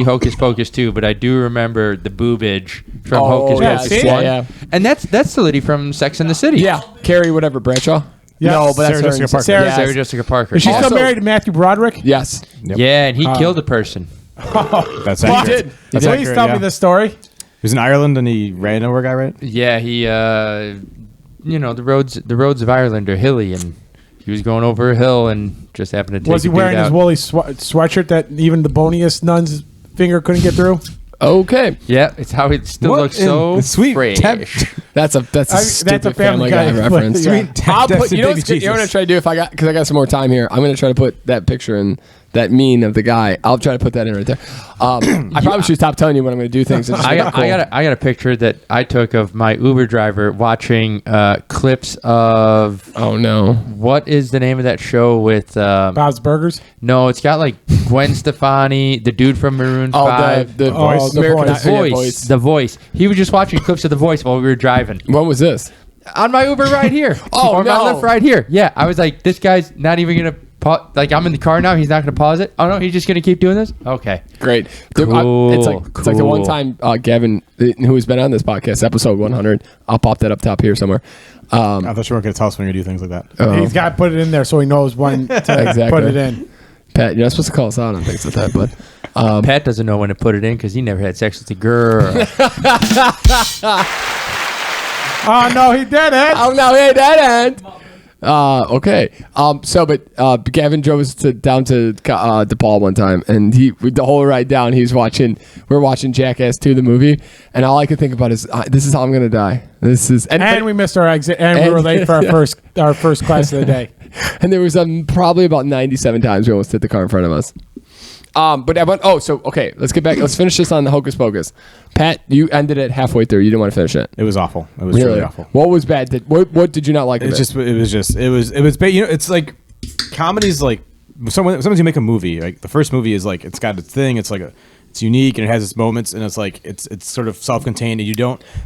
Hocus Pocus 2, but I do remember the boobage from Hocus yeah, Pocus see? 1. Yeah. And that's the lady from Sex and the City. Yeah, Carrie, whatever, Bradshaw. Yes. No, but that's Sarah her. Jessica Parker. Sarah- Sarah Jessica Parker. Is she Also- still married to Matthew Broderick? Yes. Yeah, and he killed a person. That's He accurate. did. That's Please accurate, tell yeah. me this story. He was in Ireland and he ran over a guy, right? Yeah, he the roads of Ireland are hilly, and he was going over a hill and just happened to take Was he a dude wearing his out. woolly sweatshirt that even the boniest nun's finger couldn't get through? Okay. Yeah, it's how it still What looks in so the sweet fresh. That's a stupid Family Guy reference. Yeah. I'll put. You know Baby what I'm gonna Jesus. try to do because I got some more time here. I'm gonna try to put that picture in that meme of the guy. I'll try to put that in right there. I probably should stop telling you when I'm gonna do things. It's just I cool. got a picture that I took of my Uber driver watching clips of Oh no. what is the name of that show with Bob's Burgers. no, it's got like Gwen Stefani, the dude from Maroon 5. The Voice? The American Voice. yeah, Voice. The Voice. He was just watching clips of The Voice while we were driving. When was this? On my Uber right here. Oh, or no. my Lyft right here. Yeah, I was like, this guy's not even going to Like I'm in the car now. He's not going to pause it. Oh no, he's just going to keep doing this. Okay, great. Cool. It's like the one time Gavin, who has been on this podcast, episode 100. I'll pop that up top here somewhere. I thought you weren't going to tell us when you're going to do things like that. He's got to put it in there so he knows when to Exactly. put it in. Pat, you're not supposed to call us out on things like that, but Pat doesn't know when to put it in because he never had sex with a girl. Oh no, he didn't. oh no, hey, that end. Okay. But Gavin drove us down to DePaul one time, and the whole ride down, we were watching Jackass 2, the movie, and all I could think about is, this is how I'm gonna die. And we missed our exit, and we were late for our first class of the day. And there was probably about 97 times we almost hit the car in front of us. Okay, let's get back. Let's finish this on the Hocus Pocus. Pat, you ended it halfway through. You didn't want to finish it. It was awful. It was really awful. What was bad? What did you not like? It was bad. You know, it's like comedy's like sometimes you make a movie. Like the first movie is like it's got its thing. It's like it's unique and it has its moments and it's like it's sort of self-contained and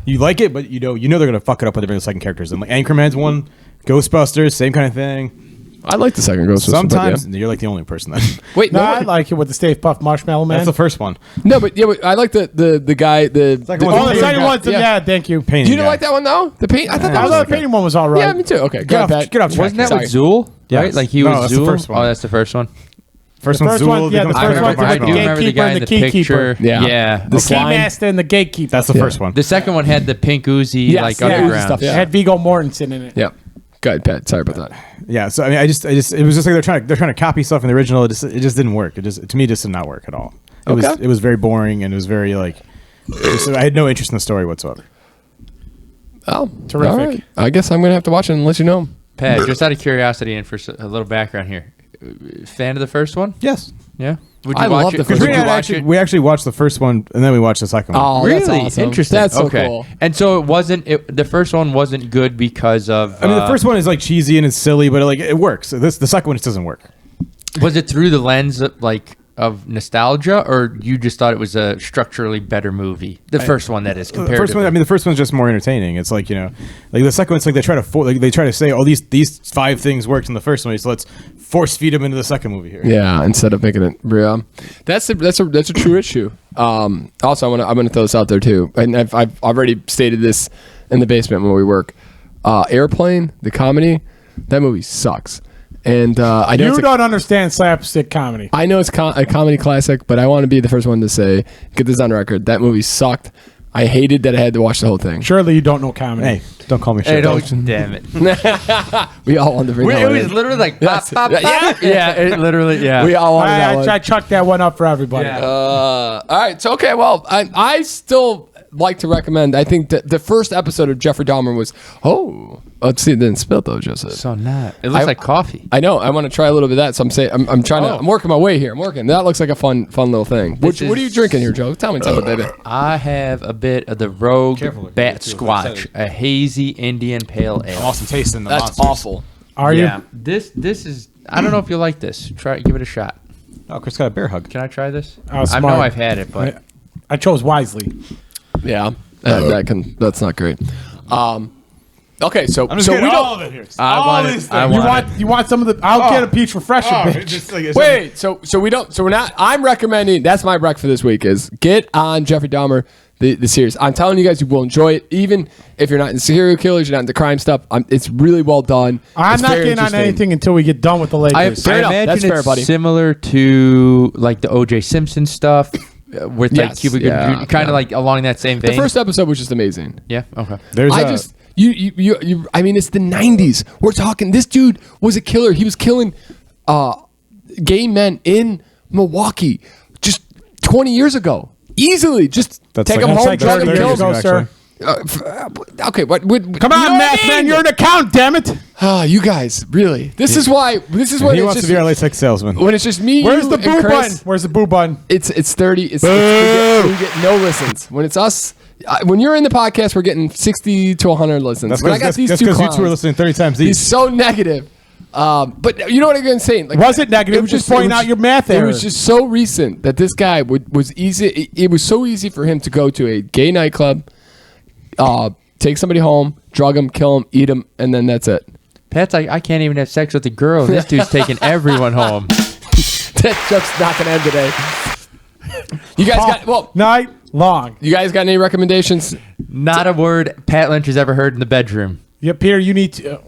you like it, but you know they're gonna fuck it up when they bring the second characters. And like Anchorman's one, Ghostbusters, same kind of thing. I like the second Ghostbusters. Sometimes you're like the only person that. Wait, no, I like it with the Stay Puft Marshmallow Man. That's the first one. No, but I like the guy. The second one's yeah, thank you. Painting you didn't like that one though? The paint. I thought the painting one was all right. Yeah, me too. Okay, Get off track. Wasn't that with Zool? Yes. Right? Like he No, was that's the Zool. first one. Oh, that's the first one. First The one's first one, Zool. yeah, the becomes first Spider-Man. one- I do remember the guy in the gatekeeper and the picture. Yeah. Yeah. The slime. Keymaster and the Gatekeeper. That's the first one. The second one had the pink oozy underground stuff, It yeah. had Viggo Mortensen in it. Yeah. Go ahead, Pat. Sorry about that. Yeah, so I mean, I just, it was just like they're trying to copy stuff in the original. It just didn't work. To me, just did not work at all. It was very boring and it was very like, I had no interest in the story whatsoever. Oh, Terrific. all right. I guess I'm gonna have to watch it and let you know. Pat, just out of curiosity and for a little background here, fan of the first one? Yes, Yeah. Would I love the first Would one. you watch it? we actually watched the first one and then we watched the second one. Oh, Really? that's awesome. Interesting. That's so okay. cool. And so the first one wasn't good because of. I mean, the first one is like cheesy and it's silly, but it works. The second one just doesn't work. Was it through the lens of nostalgia, or you just thought it was a structurally better movie? The first one, that is. The first one, I mean, the first one's just more entertaining. It's like, like the second one, it's like they try to say, oh, these 5 things worked in the first one, so let's force feed them into the second movie here. Yeah, instead of making it real. That's a true issue. Also, I'm gonna throw this out there too, and I've already stated this in the basement when we work. Airplane, the comedy, that movie sucks. And I know You don't understand slapstick comedy. I know it's a comedy classic, but I want to be the first one to say, get this on record, that movie sucked. I hated that I had to watch the whole thing. Surely you don't know comedy. Hey, don't call me Hey, shit. don't, damn it. We all wanted to bring that It one was in. literally like pop, pop, Yeah. pop. Yeah, it literally, yeah. We all wanted that one. I chucked that one up for everybody. Yeah. All right. So, okay. Well, I still like to recommend. I think that the first episode of Jeffrey Dahmer was. Let's see. It didn't spill though, Joseph. So not. It looks like coffee. I know. I want to try a little bit of that. So I'm saying I'm trying to. I'm working my way here. I'm working. That looks like a fun little thing. What are you drinking here, Joe? Tell me something, baby. I have a bit of the Rogue Careful. Bat Squatch, a hazy Indian pale ale. Awesome taste in the That's monsters. awful. Are Yeah. you? This is. I don't know if you like this. Give it a shot. Oh, Chris got a bear hug. Can I try this? Oh, I know smart. I've had it, but I chose wisely. Yeah. That's not great. Okay. So I'm just so getting we don't. all of it here. I All want these it. I things. want You want some of the? I'll get a peach refresher, bitch. Just like it's Wait, so we don't. So we're not. I'm recommending. That's my rec for this week. Is get on Jeffrey Dahmer, the series. I'm telling you guys, you will enjoy it. Even if you're not into serial killers, you're not into crime stuff. It's really well done. I'm It's not very getting on interesting. anything until we get done with the Lakers. Fair enough. imagine That's fair, it's buddy. similar to like the O.J. Simpson stuff, with Yes, like cubic, yeah, kind of yeah. like along that same The vein. first episode was just amazing. Yeah. Okay. There's I just you. I mean, it's the '90s. We're talking. This dude was a killer. He was killing gay men in Milwaukee just 20 years ago. Easily, just That's take like- them that's home, like drug 30 and kill years them. ago, sir. Okay, what? Come on, you know what math I man. mean? You're an account, damn it. You guys, really? This is why. This is what he it's wants just, to be our latex salesman. when it's just me. Where's you, the and boo Chris, button? Where's the boo button? It's 30. We get no listens. When it's us, when you're in the podcast, we're getting 60 to 100 listens. That's When I got these two because you clowns, two are listening 30 times he's each. so negative. But you know what I'm going to say? Like, Was it negative? Just pointing out your math It error. was just so recent that this guy was easy. It was so easy for him to go to a gay nightclub, take somebody home, drug him, kill him, eat him, and then that's it. Pat's like, I can't even have sex with a girl. This dude's taking everyone home. That joke's not gonna end today. You guys got night long. You guys got any recommendations? Not a word Pat Lynch has ever heard in the bedroom. Yeah, Peter, you need to.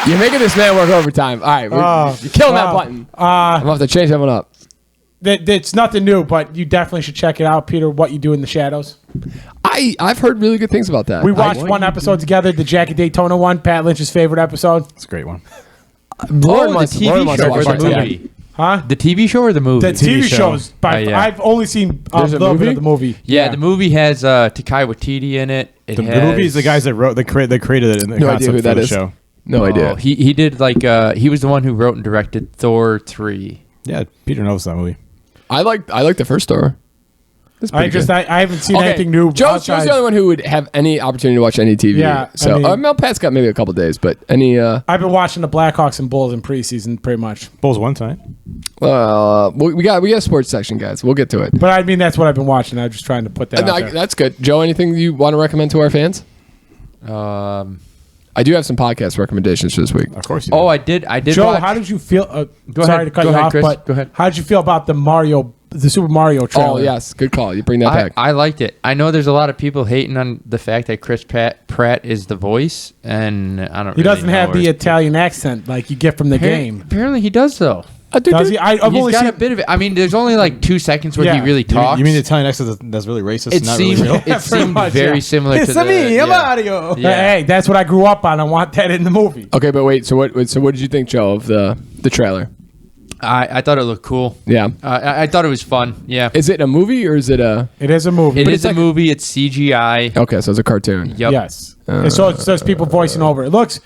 You're making this man work overtime. All right, you're killing that button. I'm gonna have to change that one up. It's nothing new, but you definitely should check it out, Peter. What You Do in the Shadows. I've heard really good things about that. We watched one episode together, the Jackie Daytona one, Pat Lynch's favorite episode. It's a great one. Lauren the wants TV to show or watch the that. movie? Huh? The TV show or the movie? The TV shows. I've only seen a little bit of the movie. Yeah, the movie has Takai Waititi in it. The movie is the guys that created it in the No concept idea who for that the is. show. No idea. He did he was the one who wrote and directed Thor 3. Yeah, Peter knows that movie. I like the first Thor. I haven't seen anything new. Joe's the only one who would have any opportunity to watch any TV. Yeah, So Mel Pat's got maybe a couple days, but any. I've been watching the Blackhawks and Bulls in preseason pretty much. Bulls won tonight. We got a sports section, guys. We'll get to it. But I mean, that's what I've been watching. I'm just trying to put that out there. That's good. Joe, anything you want to recommend to our fans? I do have some podcast recommendations for this week. Of course. You do. I did. Joe, watch. how did you feel? Go sorry ahead. to cut Go you ahead, off, Chris. but Go ahead. how did you feel about the Super Mario trailer? Oh yes, good call. You bring that back. I liked it. I know there's a lot of people hating on the fact that Chris Pratt is the voice, and I don't. He really doesn't know have where the it's- Italian accent like you get from the game. Apparently, he does though. Does he? I've He's only got seen a bit of it. I mean, there's only like 2 seconds where he Yeah. really talks. You mean the Italian accent that's really racist? It not seemed really real? it seemed much, very yeah. similar to It's the me, yeah. Mario. Yeah. Hey, that's what I grew up on. I want that in the movie. Okay, but wait. So what did you think, Joe, of the trailer? I thought it looked cool. Yeah. I thought it was fun. Yeah. Is it a movie or is it a? It is a movie. It But is a movie. It's CGI. Okay, so it's a cartoon. Yep. Yes. And so it's just people voicing over. It looks,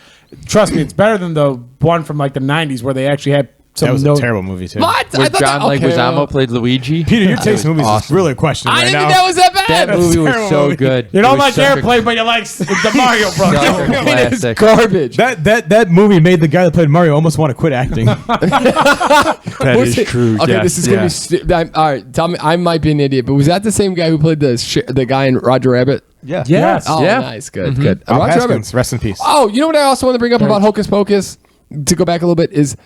trust me, it's better than the one from like the 90s where they actually had some That was a terrible movie too. What? Where John Leguizamo played Luigi. Peter, your taste in movies is really a question I right didn't now. think that was that bad. That movie was terrible so movie. good. You It don't was like such a- Airplane, but you like the Mario such a Bros. classic. Garbage. That movie made the guy that played Mario almost want to quit acting. That Was is it- true. Okay, yes, this is gonna be. All right, tell me. I might be an idiot, but was that the same guy who played the guy in Roger Rabbit? Yeah. Yes. Oh, Yeah. nice, good, good. Bob Roger Rabbit. Haskins, rest in peace. Oh, you know what I also want to bring up about Hocus Pocus? To go back a little bit, is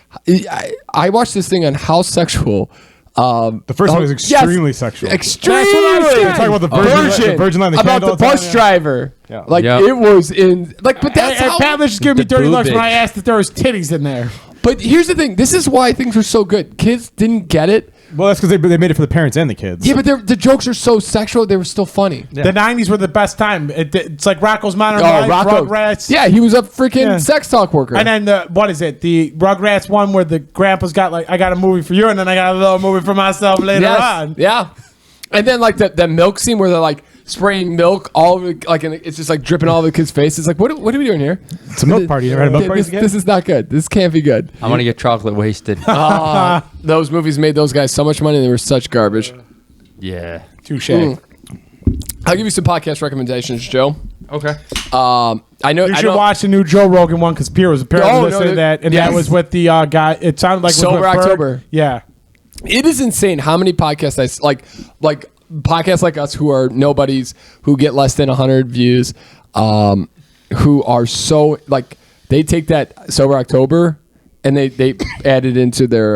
I watched this thing on how sexual. The first one was extremely sexual. Extremely. That's what I said. You're talking about the virgin line, the about candle the at bus the time, driver. Yeah. Like Yep. it was in like, but that's And how. Pat Lynch just gave me The dirty boob looks when I bitch. asked if there was titties in there. But here's the thing: this is why things were so good. Kids didn't get it. Well, that's because they made it for the parents and the kids. Yeah, but the jokes are so sexual; they were still funny. Yeah. The 90s were the best time. It's like Rocco's Modern Oh, Life, Rocco. Rugrats. Yeah, he was a freaking Yeah. sex talk worker. And then the the Rugrats one where the grandpa's got like, I got a movie for you, and then I got a little movie for myself later on. Yeah. And then like the milk scene where they're like spraying milk all over, like, and it's just like dripping all over the kid's face. It's like, what are we doing here? It's a milk party. You never had a milk party again? This is not good. This can't be good. I want to get chocolate wasted. Those movies made those guys so much money and they were such garbage. Yeah. Touche. I'll give you some podcast recommendations, Joe. Okay. I know You I should don't, watch the new Joe Rogan one because Pierre was apparently Oh, no, listening to the- that, and yes. that was with the guy. It sounded like it was Sober with Berg. October. Yeah. It is insane how many podcasts like podcasts like us who are nobodies who get less than 100 views, who are so like they take that Sober October and they add it into their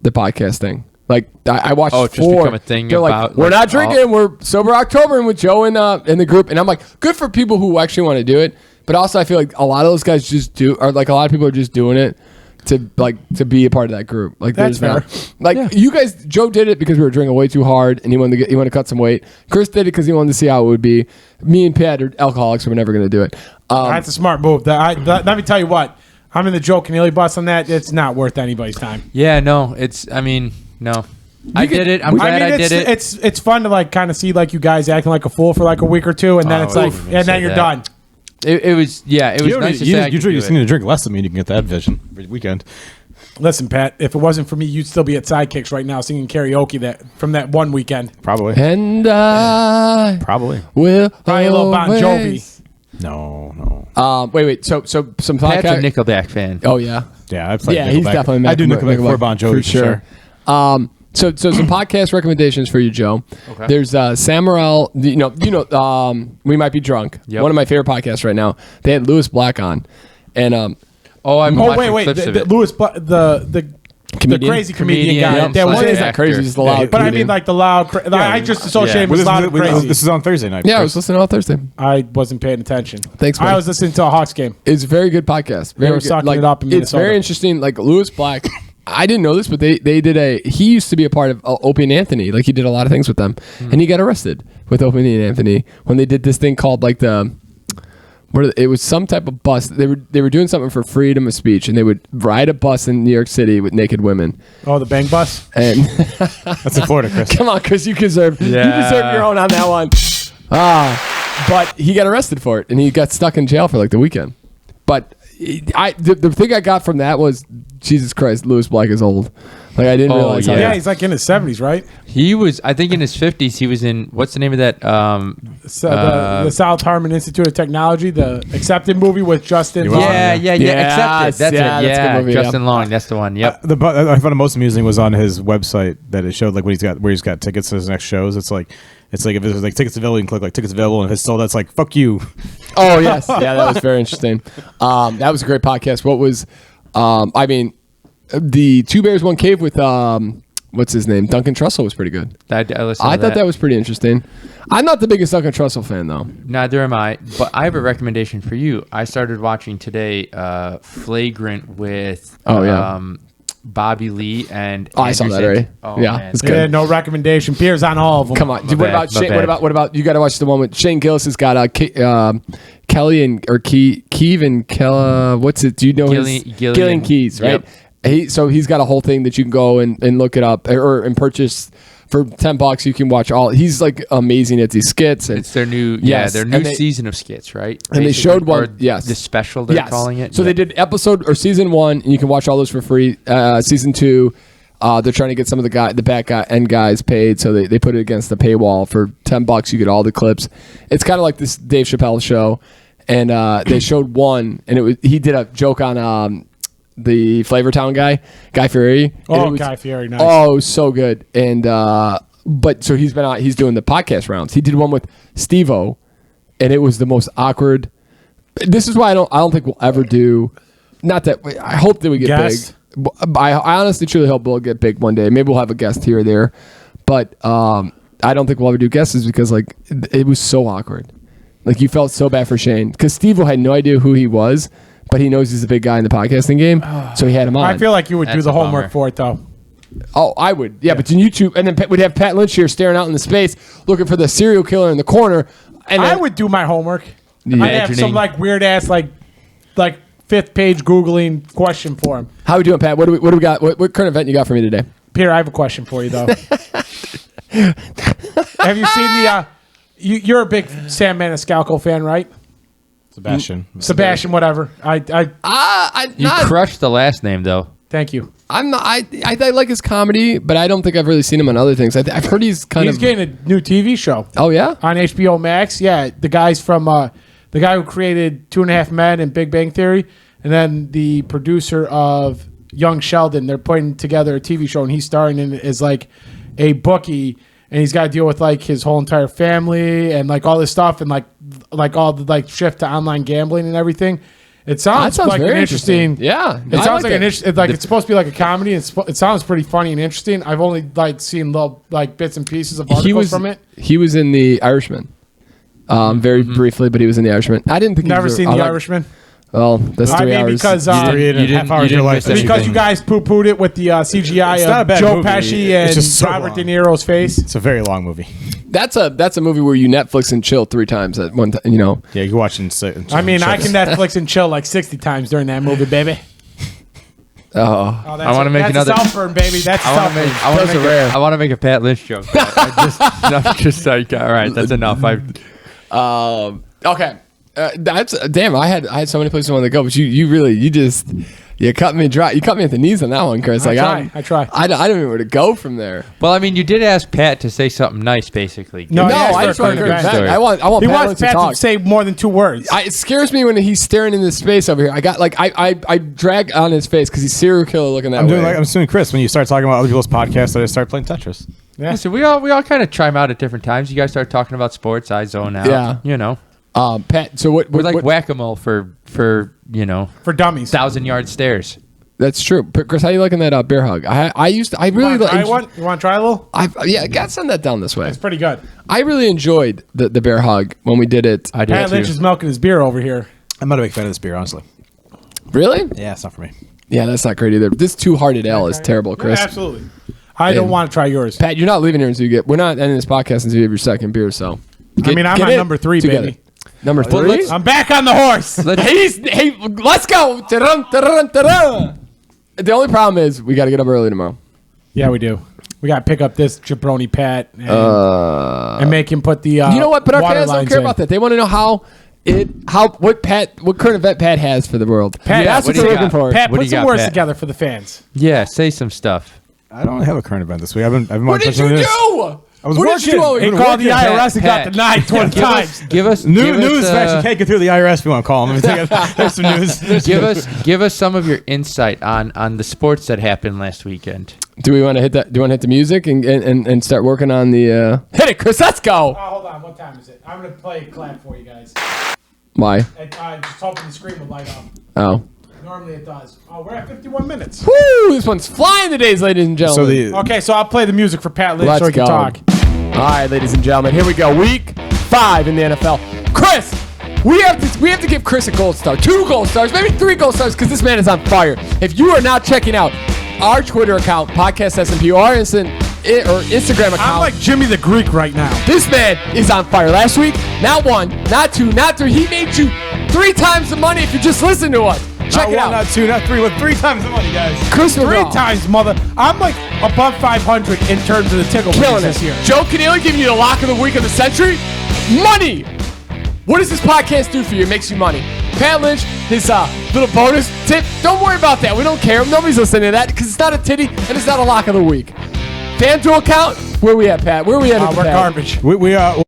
the podcast thing. Like I watched Oh, it's just 4. become a thing They're about, like, we're like, not drinking. We're Sober October and with Joe in the group. And I'm like, good for people who actually want to do it. But also I feel like a lot of those guys just do, or like a lot of people are just doing it to be a part of that group. Like That's there's fair. like you guys, Joe did it because we were drinking way too hard and he wanted to cut some weight. Chris did it because he wanted to see how it would be. Me and Pat are alcoholics, so we're never going to do it. That's a smart move. Let me tell you what. I'm in the Joe Keneally bus on that. It's not worth anybody's time. Yeah. No. No. I did it. I'm glad I did it. It's fun to like kind of see like you guys acting like a fool for like a week or two, and then Oh, it's like, oof. and then Say you're that. done. It was nice to say I you could do just it. need to drink less than me and you can get that vision every weekend. Listen, Pat, if it wasn't for me, you'd still be at Sidekicks right now singing karaoke from that one weekend. Probably. And I Probably. will Probably a little Bon Jovi. always- No. Wait. So some Pat's a Nickelback fan. Oh yeah. Yeah, I played Yeah, Nickelback. he's definitely I do Nickelback for Bon Jovi for sure. So some podcast recommendations for you, Joe. Okay. There's Samael. We Might Be Drunk. Yep. One of my favorite podcasts right now. They had Lewis Black on, and I've been watching wait. clips of it. Lewis, the Comedian? crazy comedian guy. Yep. That was Slash he's not crazy, actor. he's the loud. But I comedian. mean, like the loud. I just associate him with loud and crazy. This is on Thursday night. Yeah, I was listening all Thursday. I wasn't paying attention. Thanks, man. I was listening to a Hawks game. It's a very good podcast. Very were good. sucking it up in It's Minnesota. very interesting. Like Lewis Black, I didn't know this, but they did he used to be a part of Opie and Anthony. Like he did a lot of things with them, and he got arrested with Opie and Anthony when they did this thing called like it was some type of bus. They were doing something for freedom of speech, and they would ride a bus in New York City with naked women. Oh, the bang bus. And That's in Florida, Chris. come on, Chris, you deserve your own on that one. But he got arrested for it, and he got stuck in jail for like the weekend. But the thing I got from that was, Jesus Christ, Lewis Black is old. Like I didn't realize. yeah. How Yeah, he's like in his 70s, right? He was, I think, in his 50s. He was in, what's the name of that? So the South Harmon Institute of Technology, the Accepted movie with Justin. Yeah, Long. Yeah, Yes, Accepted. That's yeah, it. that's a good Yeah, movie, Justin yeah. Long. That's the one. Yep. I found the most amusing was on his website that it showed like where he's got tickets to his next shows. It's like if there's like tickets available, you can click like tickets available, and if it's sold, that's like fuck you. Oh yes, yeah, that was very interesting. That was a great podcast. What was, the Two Bears One Cave with what's his name, Duncan Trussell was pretty good. I thought that was pretty interesting. I'm not the biggest Duncan Trussell fan though. Neither am I, but I have a recommendation for you. I started watching today Flagrant with Bobby Lee and I saw Andrew that already. Oh, Yeah, man. it's good. Yeah, no recommendation. Pierre's on all of them. Come on, dude. My What about bad, my Shane? bad. What about you? Got to watch the one with Shane Gillis. Has got Kelly and Keeve and Kella. What's it? Do you know Gillian Keys? Right. Yep. He's got a whole thing that you can go and look it up and purchase for $10. You can watch all. He's like amazing at these skits. And It's their new, Yes, their and new they- season of skits, right? And they Basically, showed one. or Yes, the special they're calling it. So they did episode or season 1, and you can watch all those for free. Season 2. They're trying to get some of the back end guys paid, so they put it against the paywall for $10. You get all the clips. It's kind of like this Dave Chappelle show, and they showed one, and he did a joke on the Flavortown Guy Fieri. Oh, Guy Fieri, nice. Oh, so good. And but so he's doing the podcast rounds. He did one with Steve-O, and it was the most awkward. This is why I don't think we'll ever do. Not that I hope that we get Guest? big. I honestly truly hope we'll get big one day. Maybe we'll have a guest here or there, but I don't think we'll ever do guests because like it was so awkward. Like you felt so bad for Shane because Steve-O had no idea who he was, but he knows he's a big guy in the podcasting game, so he had him on. I feel like you would do That's the a homework bummer. for it, though. Oh, I would. Yeah, but in YouTube, and then we'd have Pat Lynch here staring out into space, looking for the serial killer in the corner. And I then, would do my homework. I'd have Imagining- some like weird ass like 5th page Googling question for him. How we doing, Pat? What do we got? What current event you got for me today? Pierre, I have a question for you though. Have you seen the? You're a big Sam Maniscalco fan, right? Sebastian, whatever. You crushed the last name though. Thank you. I'm not. I like his comedy, but I don't think I've really seen him on other things. I've heard he's He's getting a new TV show Oh yeah. on HBO Max. Yeah, the guys from the guy who created 2.5 Men and Big Bang Theory, and then the producer of Young Sheldon. They're putting together a TV show, and he's starring in it as like a bookie, and he's got to deal with like his whole entire family and like all this stuff, and like all the like shift to online gambling and everything. It sounds, That sounds like very an interesting. Yeah, It sounds like it's supposed to be like a comedy. It sounds pretty funny and interesting. I've only like seen little like bits and pieces of articles from it. He was in The Irishman, very briefly, but he was in The Irishman. I didn't think Never he was seen The Irishman. Well, that's 3 hours. Because You didn't miss because anything. you guys poo-pooed it with the CGI It's not a of bad Joe movie. Pesci It's and just so Robert long. De Niro's face. It's a very long movie. That's a movie where you Netflix and chill 3 times at one time. You know. Yeah, you can watch it. I mean, I can Netflix and chill like 60 times during that movie, baby. Oh, Oh, that's I wanna make that's another- a Southburn, baby. That's a Southburn. I want to make a Pat Lynch joke. I'm just like, all right, that's enough. okay. That's damn. I had so many places I wanted to go, but you cut me dry. You cut me at the knees on that one, Chris. I try. I don't even know where to go from there. Well, I mean, you did ask Pat to say something nice, basically. No, I just want to Pat. Pat. I want He Pat wants to Pat talk. to say more than 2 words. It scares me when he's staring in this space over here. I got I drag on his face because he's serial killer looking that way. I'm assuming Chris. When you start talking about other people's podcasts, I just start playing Tetris. Yeah. Listen, we all kind of chime out at different times. You guys start talking about sports, I zone out. Yeah. You know. Pat. So what? We're like what, whack-a-mole for For dummies. 1,000-yard stairs. That's true. Chris, how you liking that bear hug? I really try one? You want to try a little? Gotta send that down this way. It's pretty good. I really enjoyed the bear hug when we did it. I did Pat too. Lynch is milking his beer over here. I'm not a big fan of this beer, honestly. Really? Yeah, it's not for me. Yeah, that's not great either. This two-hearted ale is terrible, Chris. Yeah, absolutely. I don't want to try yours. Pat, you're not leaving here until you get. We're not ending this podcast until you have your second beer. So, I'm on number 3, baby. Number 3. I'm back on the horse. Let's go. The only problem is we got to get up early tomorrow. Yeah, we do. We got to pick up this jabroni Pat and make him put the You know what? But our water fans don't lines care in. about that. They want to know what current event Pat has for the world. Pat, That's what what do they're you looking got? for. Pat, What do put you some got, words Pat? together for the fans. Yeah, say some stuff. I don't have a current event this week. I've been What did you do? I was What did you do all working. week? He called the Pat, IRS and got Pat. denied 20 times. Give us News facts. You can't get through the IRS if you want to call them. There's some news. give us some of your insight on the sports that happened last weekend. Do we want to hit that? Do you want to hit the music and start working on the? Hit it, Chris. Let's go. Hold on. What time is it? I'm going to play a clap for you guys. Why? And, just hoping the screen will light up. Oh. Normally it does. Oh, we're at 51 minutes. Woo! This one's flying today, ladies and So gentlemen. Okay, so I'll play the music for Pat Lynch Let's so he can go. talk. All right, ladies and gentlemen, here we go. Week 5 in the NFL. Chris, we have to give Chris a gold star, 2 gold stars, maybe 3 gold stars, because this man is on fire. If you are not checking out our Twitter account, Podcast SMP, or Instagram account, I'm like Jimmy the Greek right now. this man is on fire. Last week, not 1, not 2, not 3. He made you 3 times the money if you just listen to us. Check Not it 1, out. not 2, not 3. With 3 times the money, guys. Chris 3 McGraw. times, mother. I'm like above 500 in terms of the Tig Ol Killing Bitties it. this year. Joe Keneally giving you the lock of the week of the century. Money. What does this podcast do for you? It makes you money. Pat Lynch, his little bonus tip. Don't worry about that. We don't care. Nobody's listening to that because it's not a titty and it's not a lock of the week. FanDuel account. Where we at, Pat? Where we at? We're garbage. We are.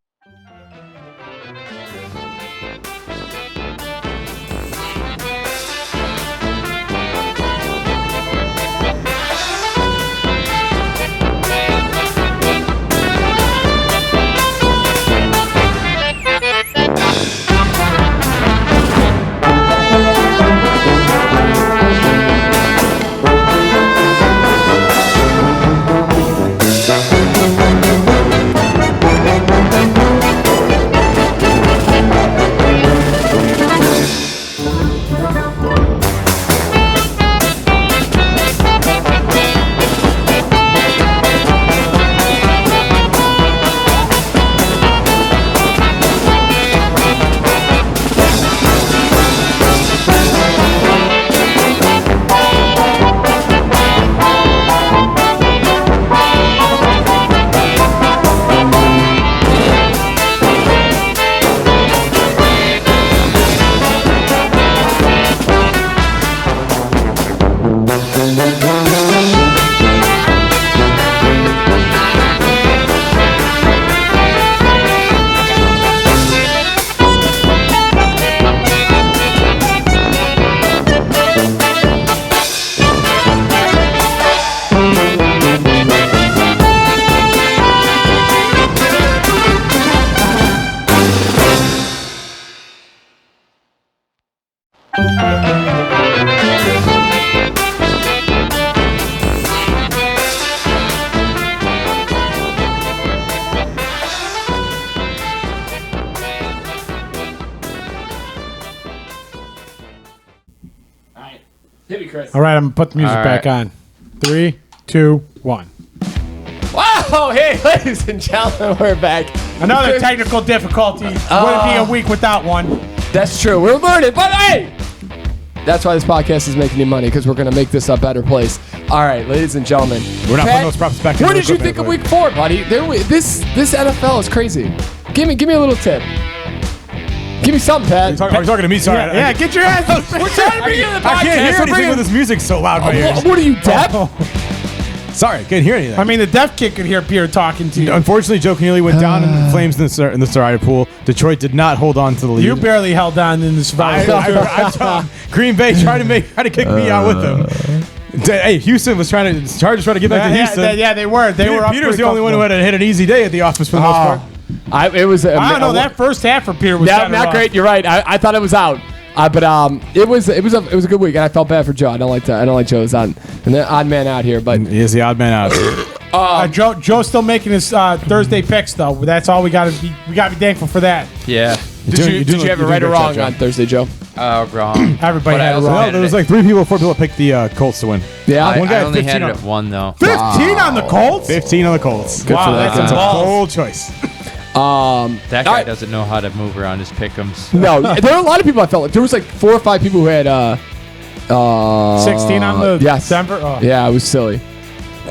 Hit me, Chris. All right, I'm going to put the music All back right. on. 3, 2, 1. Wow! Hey, ladies and gentlemen, we're back. Another technical difficulty. Wouldn't be a week without one. That's true. We're learning, but hey, that's why this podcast is making you money because we're gonna make this a better place. All right, ladies and gentlemen, We're not Pat, putting those props back in What the did you equipment, think of but- Week 4, buddy? This NFL is crazy. Give me a little tip. Give me something, Pat. Are you talking to me? Sorry. Yeah, get your ass. We're trying to bring you in the podcast. I can't hear anything with this music so loud in my ears. What are you, deaf? Sorry, I can't hear anything. I mean, the deaf kid could hear Peter talking to you. Unfortunately, Joe Keneally went down in flames in the Soraya pool. Detroit did not hold on to the lead. You barely held on in the survival. Green Bay tried to kick me out with them. Hey, Houston was Chargers trying to get back to Houston. Yeah, they were. They were up. Peter's the only one who had an easy day at the office for the most part. I don't know. That first half for Peter was not great. You're right. I thought it was out. But it was a good week, and I felt bad for Joe. I don't like Joe's odd man out here, but he is the odd man out. Joe's still making his Thursday picks though. That's all we got to be. We got to be thankful for that. Yeah. Did you have it right or wrong on Thursday, Joe? Wrong. Everybody had it wrong. Well, there was like 4 people that picked the Colts to win. Yeah, I one guy only 15 had it at 1 though. 15 on the Colts. 15 on the Colts. Good for that that's guy. a Bold choice. That guy doesn't know how to move around his pick'ems. No, there were a lot of people. I felt like there was like 4 or 5 people who had 16 on the Denver. Oh. Yeah, it was silly.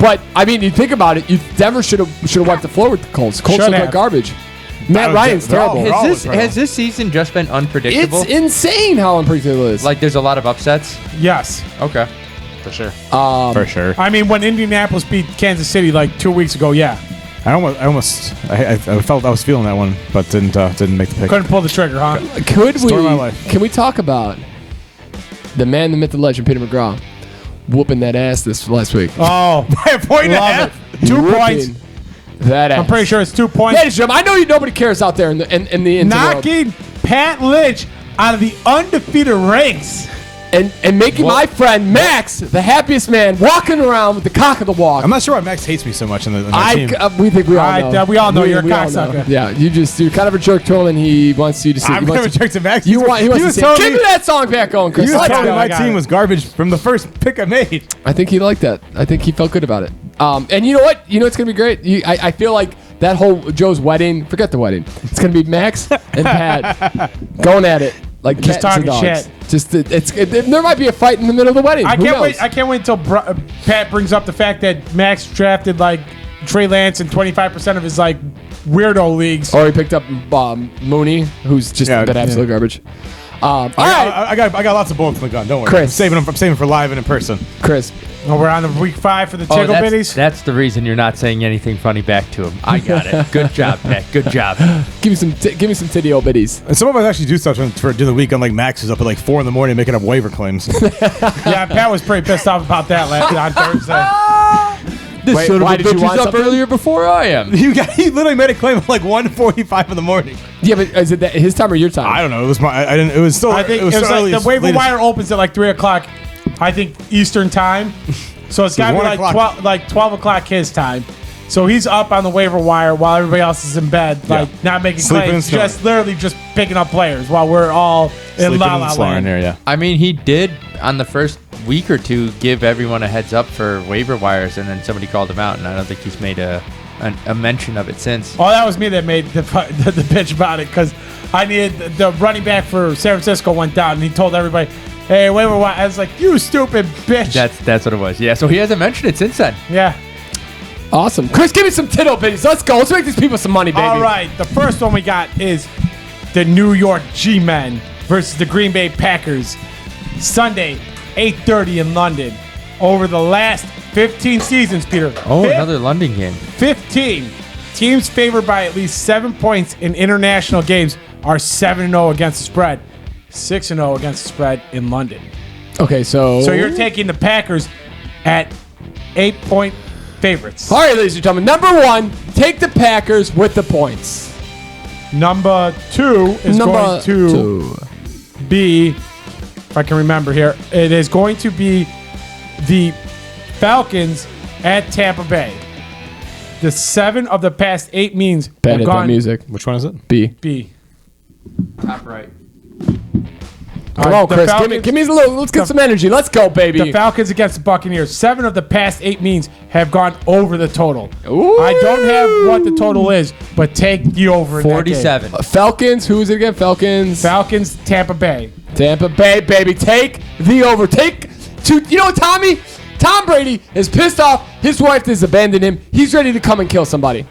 But I mean, you think about it, Denver should have wiped the floor with the Colts. Colts look like garbage. Matt Ryan's terrible. Has this season just been unpredictable? It's insane how unpredictable it is. Like there's a lot of upsets. Yes. Okay. For sure. For sure. I mean, when Indianapolis beat Kansas City like 2 weeks ago, yeah. I felt I was feeling that one, but didn't make the pick. Couldn't pull the trigger, huh? Can we talk about the man, the myth, the legend, Peter McGraw, whooping that ass this last week? Oh, by a point and a half. 2 points. That ass. I'm pretty sure it's 2 points. Ladies and gentlemen, I know nobody cares out there in the interworld. Knocking Pat Lynch out of the undefeated ranks. And making my friend Max the happiest man walking around with the cock of the walk. I'm not sure why Max hates me so much on the team. We think we all know. We all know you're a cocksucker. Yeah, you're kind of a jerk to him, and he wants you to see. I'm kind of a jerk to Max. He wants to see. Give me that song back on, Chris. You told me my team was garbage from the first pick I made. I think he liked that. I think he felt good about it. And you know what? You know it's gonna be great. I feel like that whole Joe's wedding. Forget the wedding. It's gonna be Max and Pat going at it. Like just talking shit. There might be a fight in the middle of the wedding. I can't wait until Pat brings up the fact that Max drafted like Trey Lance in 25% of his like weirdo leagues. Or he picked up Mooney, who's just been absolute garbage. All right, I got lots of bullets in the gun. Don't worry. Chris. I'm saving for live and in person. Chris. Oh, we're on the week 5 for the Tig Ol Bitties. That's the reason you're not saying anything funny back to him. I got it. Good job, Pat. Good job. Give me some Tig Ol Bitties. And some of us actually do stuff for during the week on like Max is up at like 4 a.m. making up waiver claims. Yeah, Pat was pretty pissed off about that on Thursday. This son of a bitch was up earlier before I am. He literally made a claim at like 1:45 in the morning. Yeah, but is it his time or your time? I don't know. It was my. I didn't. It was still. I think it was like the waiver wire opens at like 3 o'clock. I think Eastern time. So it's got to be like 12 o'clock his time. So he's up on the waiver wire while everybody else is in bed, like not making claims, just literally just picking up players while we're all in La La Land. Yeah. I mean, he did on the first week or two give everyone a heads up for waiver wires, and then somebody called him out, and I don't think he's made a mention of it since. Oh, that was me that made the bitch about it because I needed the running back for San Francisco went down, and he told everybody, "Hey, waiver wire." I was like, "You stupid bitch." That's what it was. Yeah. So he hasn't mentioned it since then. Yeah. Awesome. Chris, give me some Tig Ol Bitties. Let's go. Let's make these people some money, baby. All right. The first one we got is the New York G-Men versus the Green Bay Packers. Sunday, 8:30 in London. Over the last 15 seasons, Peter. Oh, another London game. 15. Teams favored by at least 7 points in international games are 7-0 against the spread. 6-0 against the spread in London. Okay, so you're taking the Packers at 8-point favorites. All right, ladies and gentlemen. Number 1, take the Packers with the points. Number 2 is going to be, if I can remember here, it is going to be the Falcons at Tampa Bay. The 7 of the past 8 means Bad have at gone that music. Which one is it? B. Top right. Come on, Chris. Give me a little. Let's get some energy. Let's go, baby. The Falcons against the Buccaneers. 7 of the past 8 means have gone over the total. Ooh. I don't have what the total is, but take the over. in that game. 47. Falcons. Who is it again? Falcons. Falcons, Tampa Bay. Tampa Bay, baby. Take the over. You know what, Tommy? Tom Brady is pissed off. His wife has abandoned him. He's ready to come and kill somebody.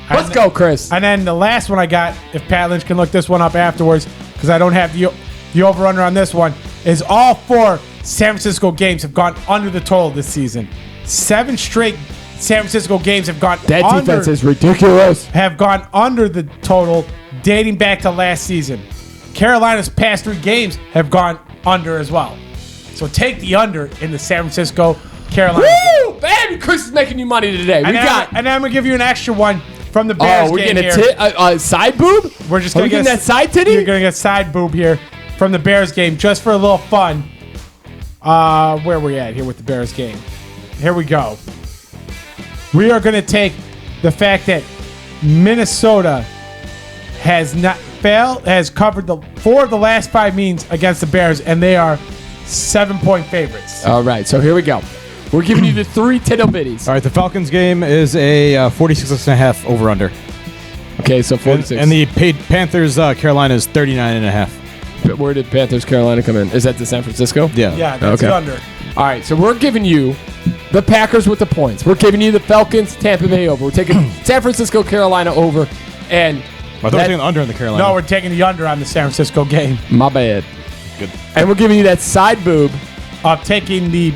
Let's go, Chris. And then the last one I got, if Pat Lynch can look this one up afterwards, because I don't have the over-under on this one, is all 4 San Francisco games have gone under the total this season. 7 straight San Francisco games have gone That under. defense is ridiculous. Have gone under the total dating back to last season. Carolina's past 3 games have gone under as well. So take the under in the San Francisco Carolina. Woo! Baby, Chris is making you money today. And I'm going to give you an extra one from the Bears we're game getting here. a side boob? We're just Are going we to getting that side titty? You're going to get side boob here from the Bears game just for a little fun. Where are we at here with the Bears game? Here we go. We are going to take the fact that Minnesota has covered the 4 of the last 5 means against the Bears, and they are 7-point favorites. All right, so here we go. We're giving you the 3 Tig Ol Bitties. All right, the Falcons game is a 46.5 over-under. Okay, so 46. And the Panthers Carolina is 39.5. Where did Panthers Carolina come in? Is that the San Francisco? Yeah. Yeah, that's Okay. the under. All right, so we're giving you the Packers with the points. We're giving you the Falcons Tampa Bay over. We're taking San Francisco Carolina over, and I thought we were taking the under in the Carolina. No, we're taking the under on the San Francisco game. my bad. Good. And we're giving you that side boob Of taking the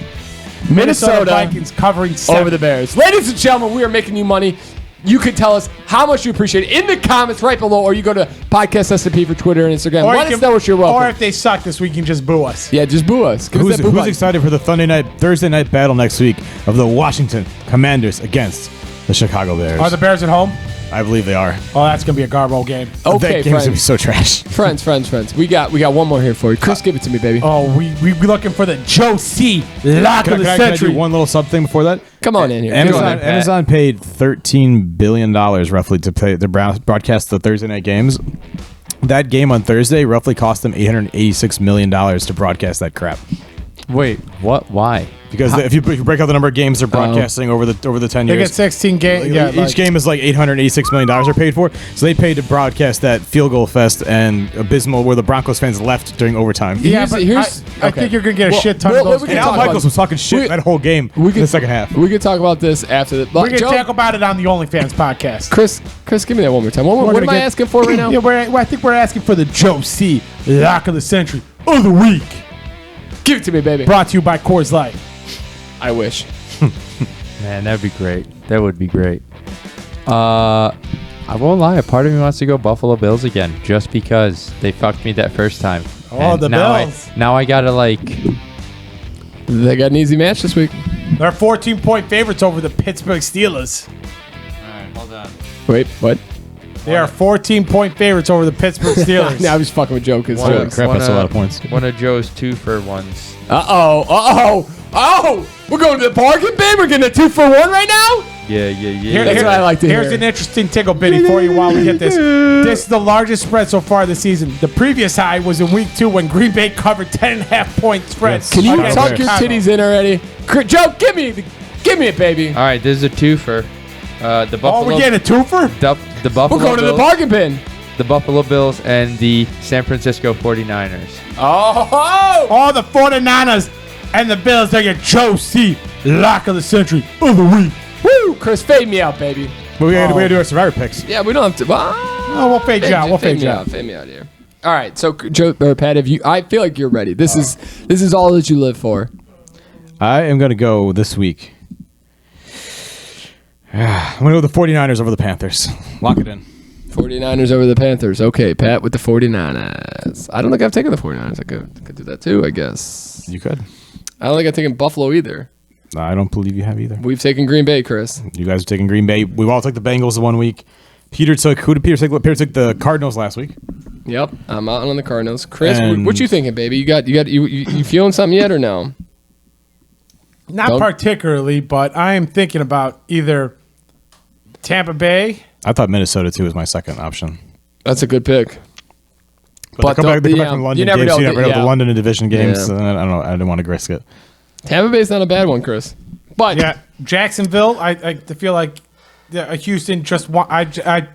Minnesota Vikings covering 7. over the Bears. Ladies and gentlemen, we are making you money. You can tell us how much you appreciate it in the comments right below, or you go to Podcast S&P for Twitter and Instagram. Or Let you us know what you're welcome. Or if they suck this week, you can just boo us. Yeah, just boo us. Give us Who's that boo button. excited for the Thursday night battle next week of the Washington Commanders against the Chicago Bears? Are the Bears at home? I believe they are. Oh, that's going to be a garbo game. Okay, That game's going to be friends. so trash. friends. We got one more here for you. Chris, give it to me, baby. Oh, we looking for the Joe C. Lock of the Can I century. do one little sub thing before that? Come on in here. Give it Amazon, on in. Amazon paid $13 billion roughly to broadcast the Thursday night games. That game on Thursday roughly cost them $886 million to broadcast that crap. Wait, what? Why? Because if you break out the number of games they're broadcasting over the 10 They years, get 16 games. Yeah, each game is like $886 million they're paid for. So they paid to broadcast that field goal fest and abysmal where the Broncos fans left during overtime. Yeah, but I okay. think you're going to get a Well, shit ton well, of those we And can games. Al talk about Michaels was talking shit we- that whole game in the second half. We could talk about this after the. We're going to Joe, talk about it on the OnlyFans podcast. Chris, give me that one more time. What We're am gonna I asking for right now? Yeah, I think we're asking for the Joe C. Lock of the century of the week. Give it to me, baby. Brought to you by Coors Light. I wish. Man, that'd be great. That would be great. I won't lie. A part of me wants to go Buffalo Bills again, just because they fucked me that first time. Oh, And the now Bills. Now I gotta like. They got an easy match this week. They're 14-point favorites over the Pittsburgh Steelers. All right, hold on. Wait, what? They are 14-point favorites over the Pittsburgh Steelers. Now I was fucking with Joe because One- Holy crap, that's a lot of points. One of Joe's 2-for-1s. Oh, we're going to the bargain bin. We're getting a 2-for-1 right now. Yeah. That's what I like to Here's hear. an interesting tickle bitty for you while we get this. This is the largest spread so far this season. The previous high was in week 2 when Green Bay covered 10.5-point spread. Yes. Can you Chicago tuck your Chicago. titties in already? Joe, give me it, baby. All right, this is a 2-for. The Buffalo. Oh, we getting a twofer? The Buffalo We're going to the Bills, bargain bin. the Buffalo Bills and the San Francisco 49ers. Oh, All the 49ers and the Bills take a Joe C. Lock of the century of the week. woo! Chris, fade me out, baby. But we gotta do our survivor picks. Yeah, we don't have to. Oh, we'll fade you out. We'll fade you out. Fade me out here. All right, so Joe or Pat, I feel like you're ready. This is all that you live for. I am gonna go this week. I'm gonna go with the 49ers over the Panthers. Lock it in. 49ers over the Panthers. Okay, Pat with the 49ers. I don't think I've taken the 49ers. I could do that too, I guess. You could. I don't think I've taken Buffalo either. I don't believe you have either. We've taken Green Bay, Chris. You guys are taking Green Bay. We all took the Bengals the 1 week. Who did Peter take? Peter took the Cardinals last week. Yep, I'm out on the Cardinals. Chris, And- what you thinking, baby? You feeling something yet or no? Not Don't- particularly, but I am thinking about either Tampa Bay. I thought Minnesota too was my second option. That's a good pick. But they come back yeah, from London you never games. know. You never know the Yeah. London and division games. Yeah. And I don't know. I didn't want to risk it. Tampa Bay's not a bad one, Chris. But Yeah, Jacksonville. I feel like Houston just want. I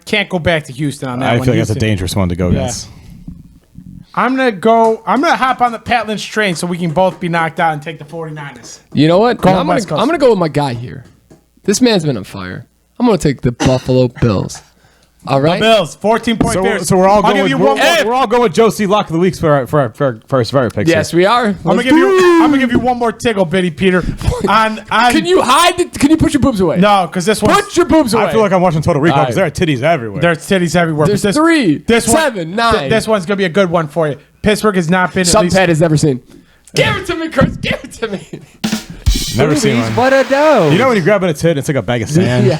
can't go back to Houston on that I one. feel like that's a Houston. dangerous one to go against. I'm gonna hop on the Pat Lynch train so we can both be knocked out and take the 49ers. you know what? Going I'm West Coast. gonna go with my guy here. This man's been on fire. I'm gonna take the Buffalo Bills. All right. Bills, 14-point favorites. So we're all I'll going. give you one more. We're all going with Joe C. Lock of the weeks for our first Survivor picks. Yes, we are. I'm gonna give you one more Tig Ol Bitty, Peter. Can you hide? Can you put your boobs away? No, because this one. Put your boobs away. I feel like I'm watching Total Recall because All right. there are titties everywhere. There's titties everywhere. There's but 3, this 7, 9. This one's gonna be a good one for you. Pittsburgh has not been. Something Pat has never seen. Give it to me, Chris. Give it to me. Never seen one. What a dough. You know when you grab at a tit, it's like a bag of sand.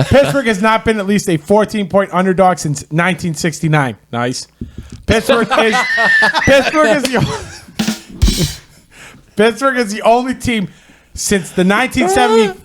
Pittsburgh has not been at least a 14-point underdog since 1969. Nice. Pittsburgh is the only team since the 1970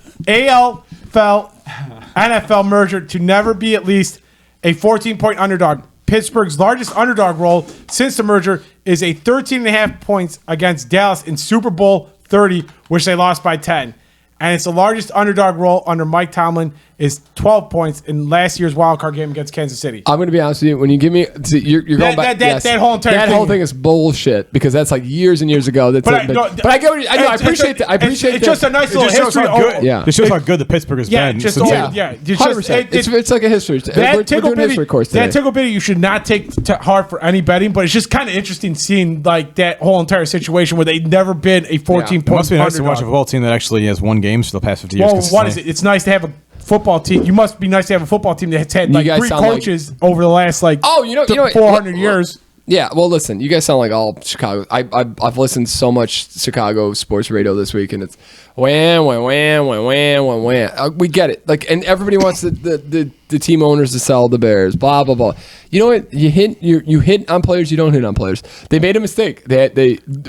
NFL merger to never be at least a 14-point underdog. Pittsburgh's largest underdog role since the merger is a 13.5 points against Dallas in Super Bowl 30, which they lost by 10. And it's the largest underdog role under Mike Tomlin is 12 points in last year's wildcard game against Kansas City. I'm going to be honest with you. When you give me, you're going back. That whole entire that thing. whole thing is bullshit because that's like years and years ago. But I get what I appreciate that. I appreciate it's just a nice little history. Yeah. It shows how good the Pittsburgh has been. Just since- yeah. 100%. It's like a history. We're doing a history course today. That Tig Ol Bitty you should not take to heart for any betting, but it's just kind of interesting seeing like that whole entire situation where they've never been a 14-point It must be nice to watch a underdog. football team that actually has won games for the past 50 years. Well, what is it? It's nice to have a football team. You must be nice to have a football team that's had like You guys 3 sound like- coaches over the last like 400 years. Yeah, well, listen, you guys sound like all Chicago. I've listened to so much Chicago sports radio this week, and it's wham, wham, wham, wham, wham, wham, wham. We get it. Like, and everybody wants the team owners to sell the Bears. Blah blah blah. You know what? You hit on players. You don't hit on players. They made a mistake.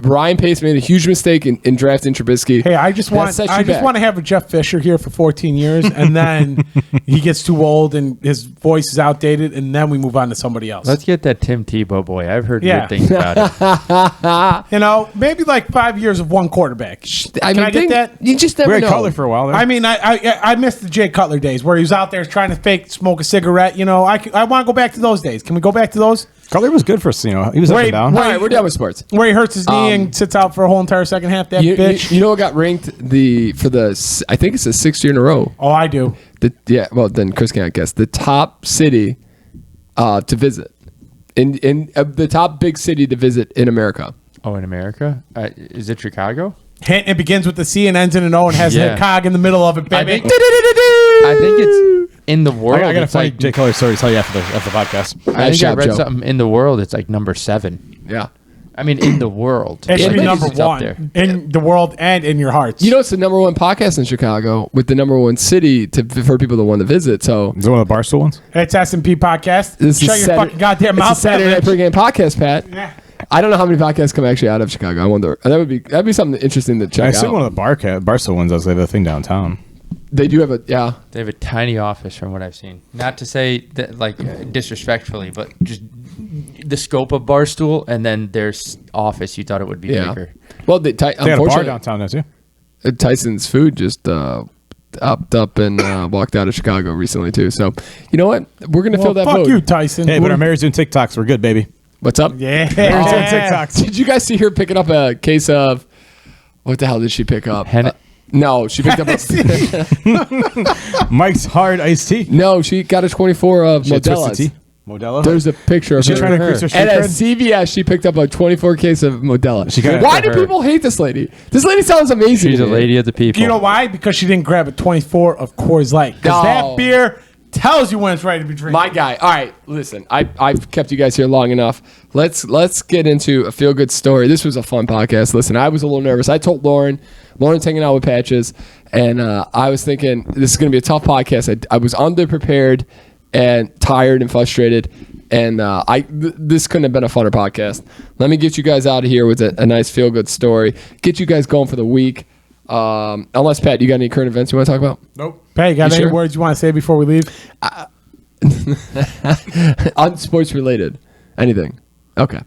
Ryan Pace made a huge mistake in drafting Trubisky. Hey, I just want to have a Jeff Fisher here for 14 years, and then he gets too old and his voice is outdated, and then we move on to somebody else. Let's get that Tim Tebow boy. I've heard Yeah. good things about it. You know, maybe like 5 years of one quarterback. Can I get that? You just never We had know. Cutler for a while there. I mean, I missed the Jay Cutler days where he was out there trying to fake smoke a cigarette. You know, I want to go back to those days. Can we go back to those? Cutler was good for us. He was up Wait, and down. All right, we're done with sports. Where he hurts his knee and sits out for a whole entire second half. That bitch. You know what got ranked I think it's the 6th year in a row. Oh, I do. Well, then Chris can't guess. The top city to visit. In the top big city to visit in America. Oh, in America? Is it Chicago? It begins with the C and ends in an O and has Yeah. a cog in the middle of it, baby. I think it's in the world. I got a it's funny like, Jay Cutler story to tell you after the podcast. I think I Shop read Joe. something in the world. It's like number 7. Yeah. I mean, in the world. It should be Like, number it's up 1 there. in the world and in your hearts. You know, it's the number 1 podcast in Chicago with the number 1 city for people that want to visit. So Is it one of the Barstool ones? It's S&P podcast. this Shut is your fucking goddamn mouth. It's a Saturday Night Pregame podcast, Pat. Yeah. I don't know how many podcasts come actually out of Chicago. I wonder. That'd be something interesting to check I out. assume one of the Barstool ones does. They have a thing downtown. They do have a They have a tiny office from what I've seen. Not to say that like disrespectfully, but just the scope of Barstool and then their office, you thought it would be bigger. Well, They got a bar unfortunately, downtown now too. Tyson's Food just upped up and walked out of Chicago recently too. So you know what? We're gonna fill that fuck vote. you, Tyson. Hey, but our Mary's doing TikToks. We're good, baby. What's up? Yeah. Mary's doing TikToks. Did you guys see her picking up a case of what the hell did she pick up? Hen- No, she picked up Mike's Hard Iced Tea. No, she got a 24 of She had Twisted Modelo's. Tea. Modelo. There's a picture of She's her. trying to increase her street And at cred. CVS, she picked up a 24 case of Modelo. She got it Why for do her. people hate this lady? This lady sounds amazing. She's to a me. lady of the people. You know why? Because she didn't grab a 24 of Coors Light. Because No. that beer tells you when it's ready to be drinking. My guy. All right, listen. I've kept you guys here long enough. Let's get into a feel good story. This was a fun podcast. Listen, I was a little nervous. I told Lauren's hanging out with Patches, and I was thinking this is going to be a tough podcast. I was underprepared and tired and frustrated, and this couldn't have been a funner podcast. Let me get you guys out of here with a nice feel good story. Get you guys going for the week. Unless Pat, you got any current events you want to talk about? Nope. Hey, got You any sure? words you want to say before we leave? On sports related, anything? Okay.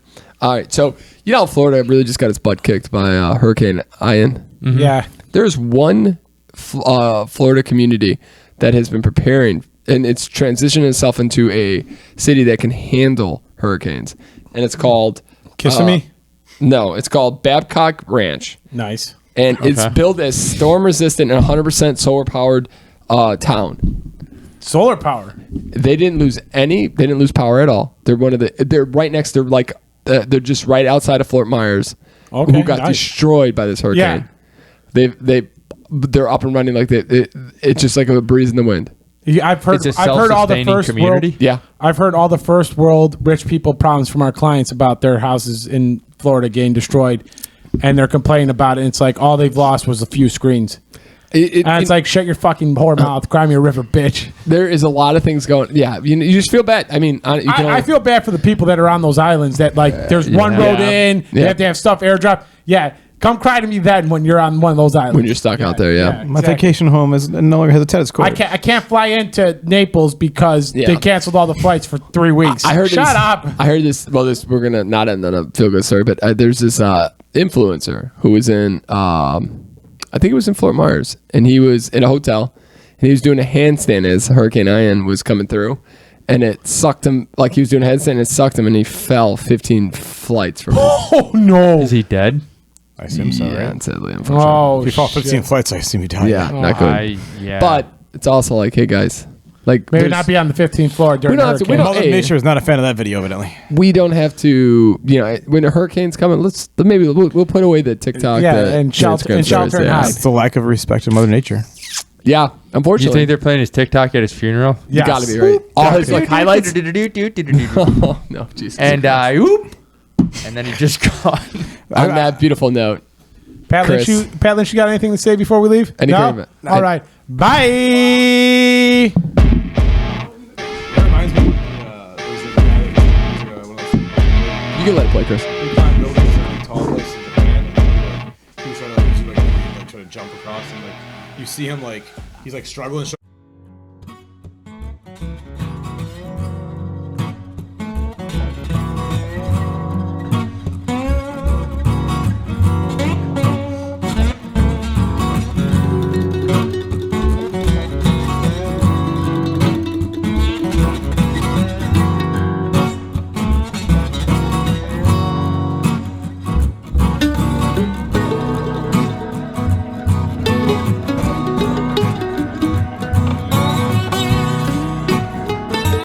All right. So you know, how Florida really just got its butt kicked by Hurricane Ian. Yeah. There's one Florida community that has been preparing, and it's transitioned itself into a city that can handle hurricanes, and it's called Kissimmee? No, it's called Babcock Ranch. Nice. and it's built as storm resistant and 100% solar powered town. Solar power. They didn't lose power at all. They're they're right next. They're just right outside of Fort Myers, who got destroyed by this hurricane. Yeah. They're up and running like it's just like a breeze in the wind. Yeah, I've heard all the first community. World, yeah, I've heard all the first world rich people problems from our clients about their houses in Florida getting destroyed, and they're complaining about it. And it's like all they've lost was a few screens. It's like shut your fucking whore mouth, cry me a river, bitch. There is a lot of things going. Yeah, you just feel bad. I mean, I feel bad for the people that are on those islands that there's one road in. They have to have stuff airdrop. Yeah. Come cry to me then when you're on one of those islands. When you're stuck out there, yeah. My vacation home no longer has a tennis court. I can't fly into Naples because they canceled all the flights for 3 weeks. Shut up. I heard this. Well, we're gonna not end on a feel good story, but there's this influencer who was in, I think it was in Fort Myers, and he was in a hotel, and he was doing a handstand as Hurricane Ian was coming through, and it sucked him. Like he was doing a handstand, and it sucked him, and he fell 15 flights from it. Oh no! Is he dead? I assume so, right? Sadly, unfortunately. Oh, if you fall 15 flights, I assume you die. Yeah, not good. But it's also like, hey guys, like maybe not be on the 15th floor during the hurricane. Mother Nature is not a fan of that video, evidently. We don't have to, when a hurricane's coming, maybe we'll put away the TikTok, and shelter and hide. It's the lack of respect of Mother Nature. Yeah, unfortunately. You think they're playing his TikTok at his funeral? You gotta be right. All his highlights. Oh no, Jesus! And and then he just gone. On that beautiful note, Pat Lynch, you got anything to say before we leave? No? All right. Bye. You can let it play, Chris. He climbed buildings in tall places in Japan. He was trying to jump across, and you see him he's struggling.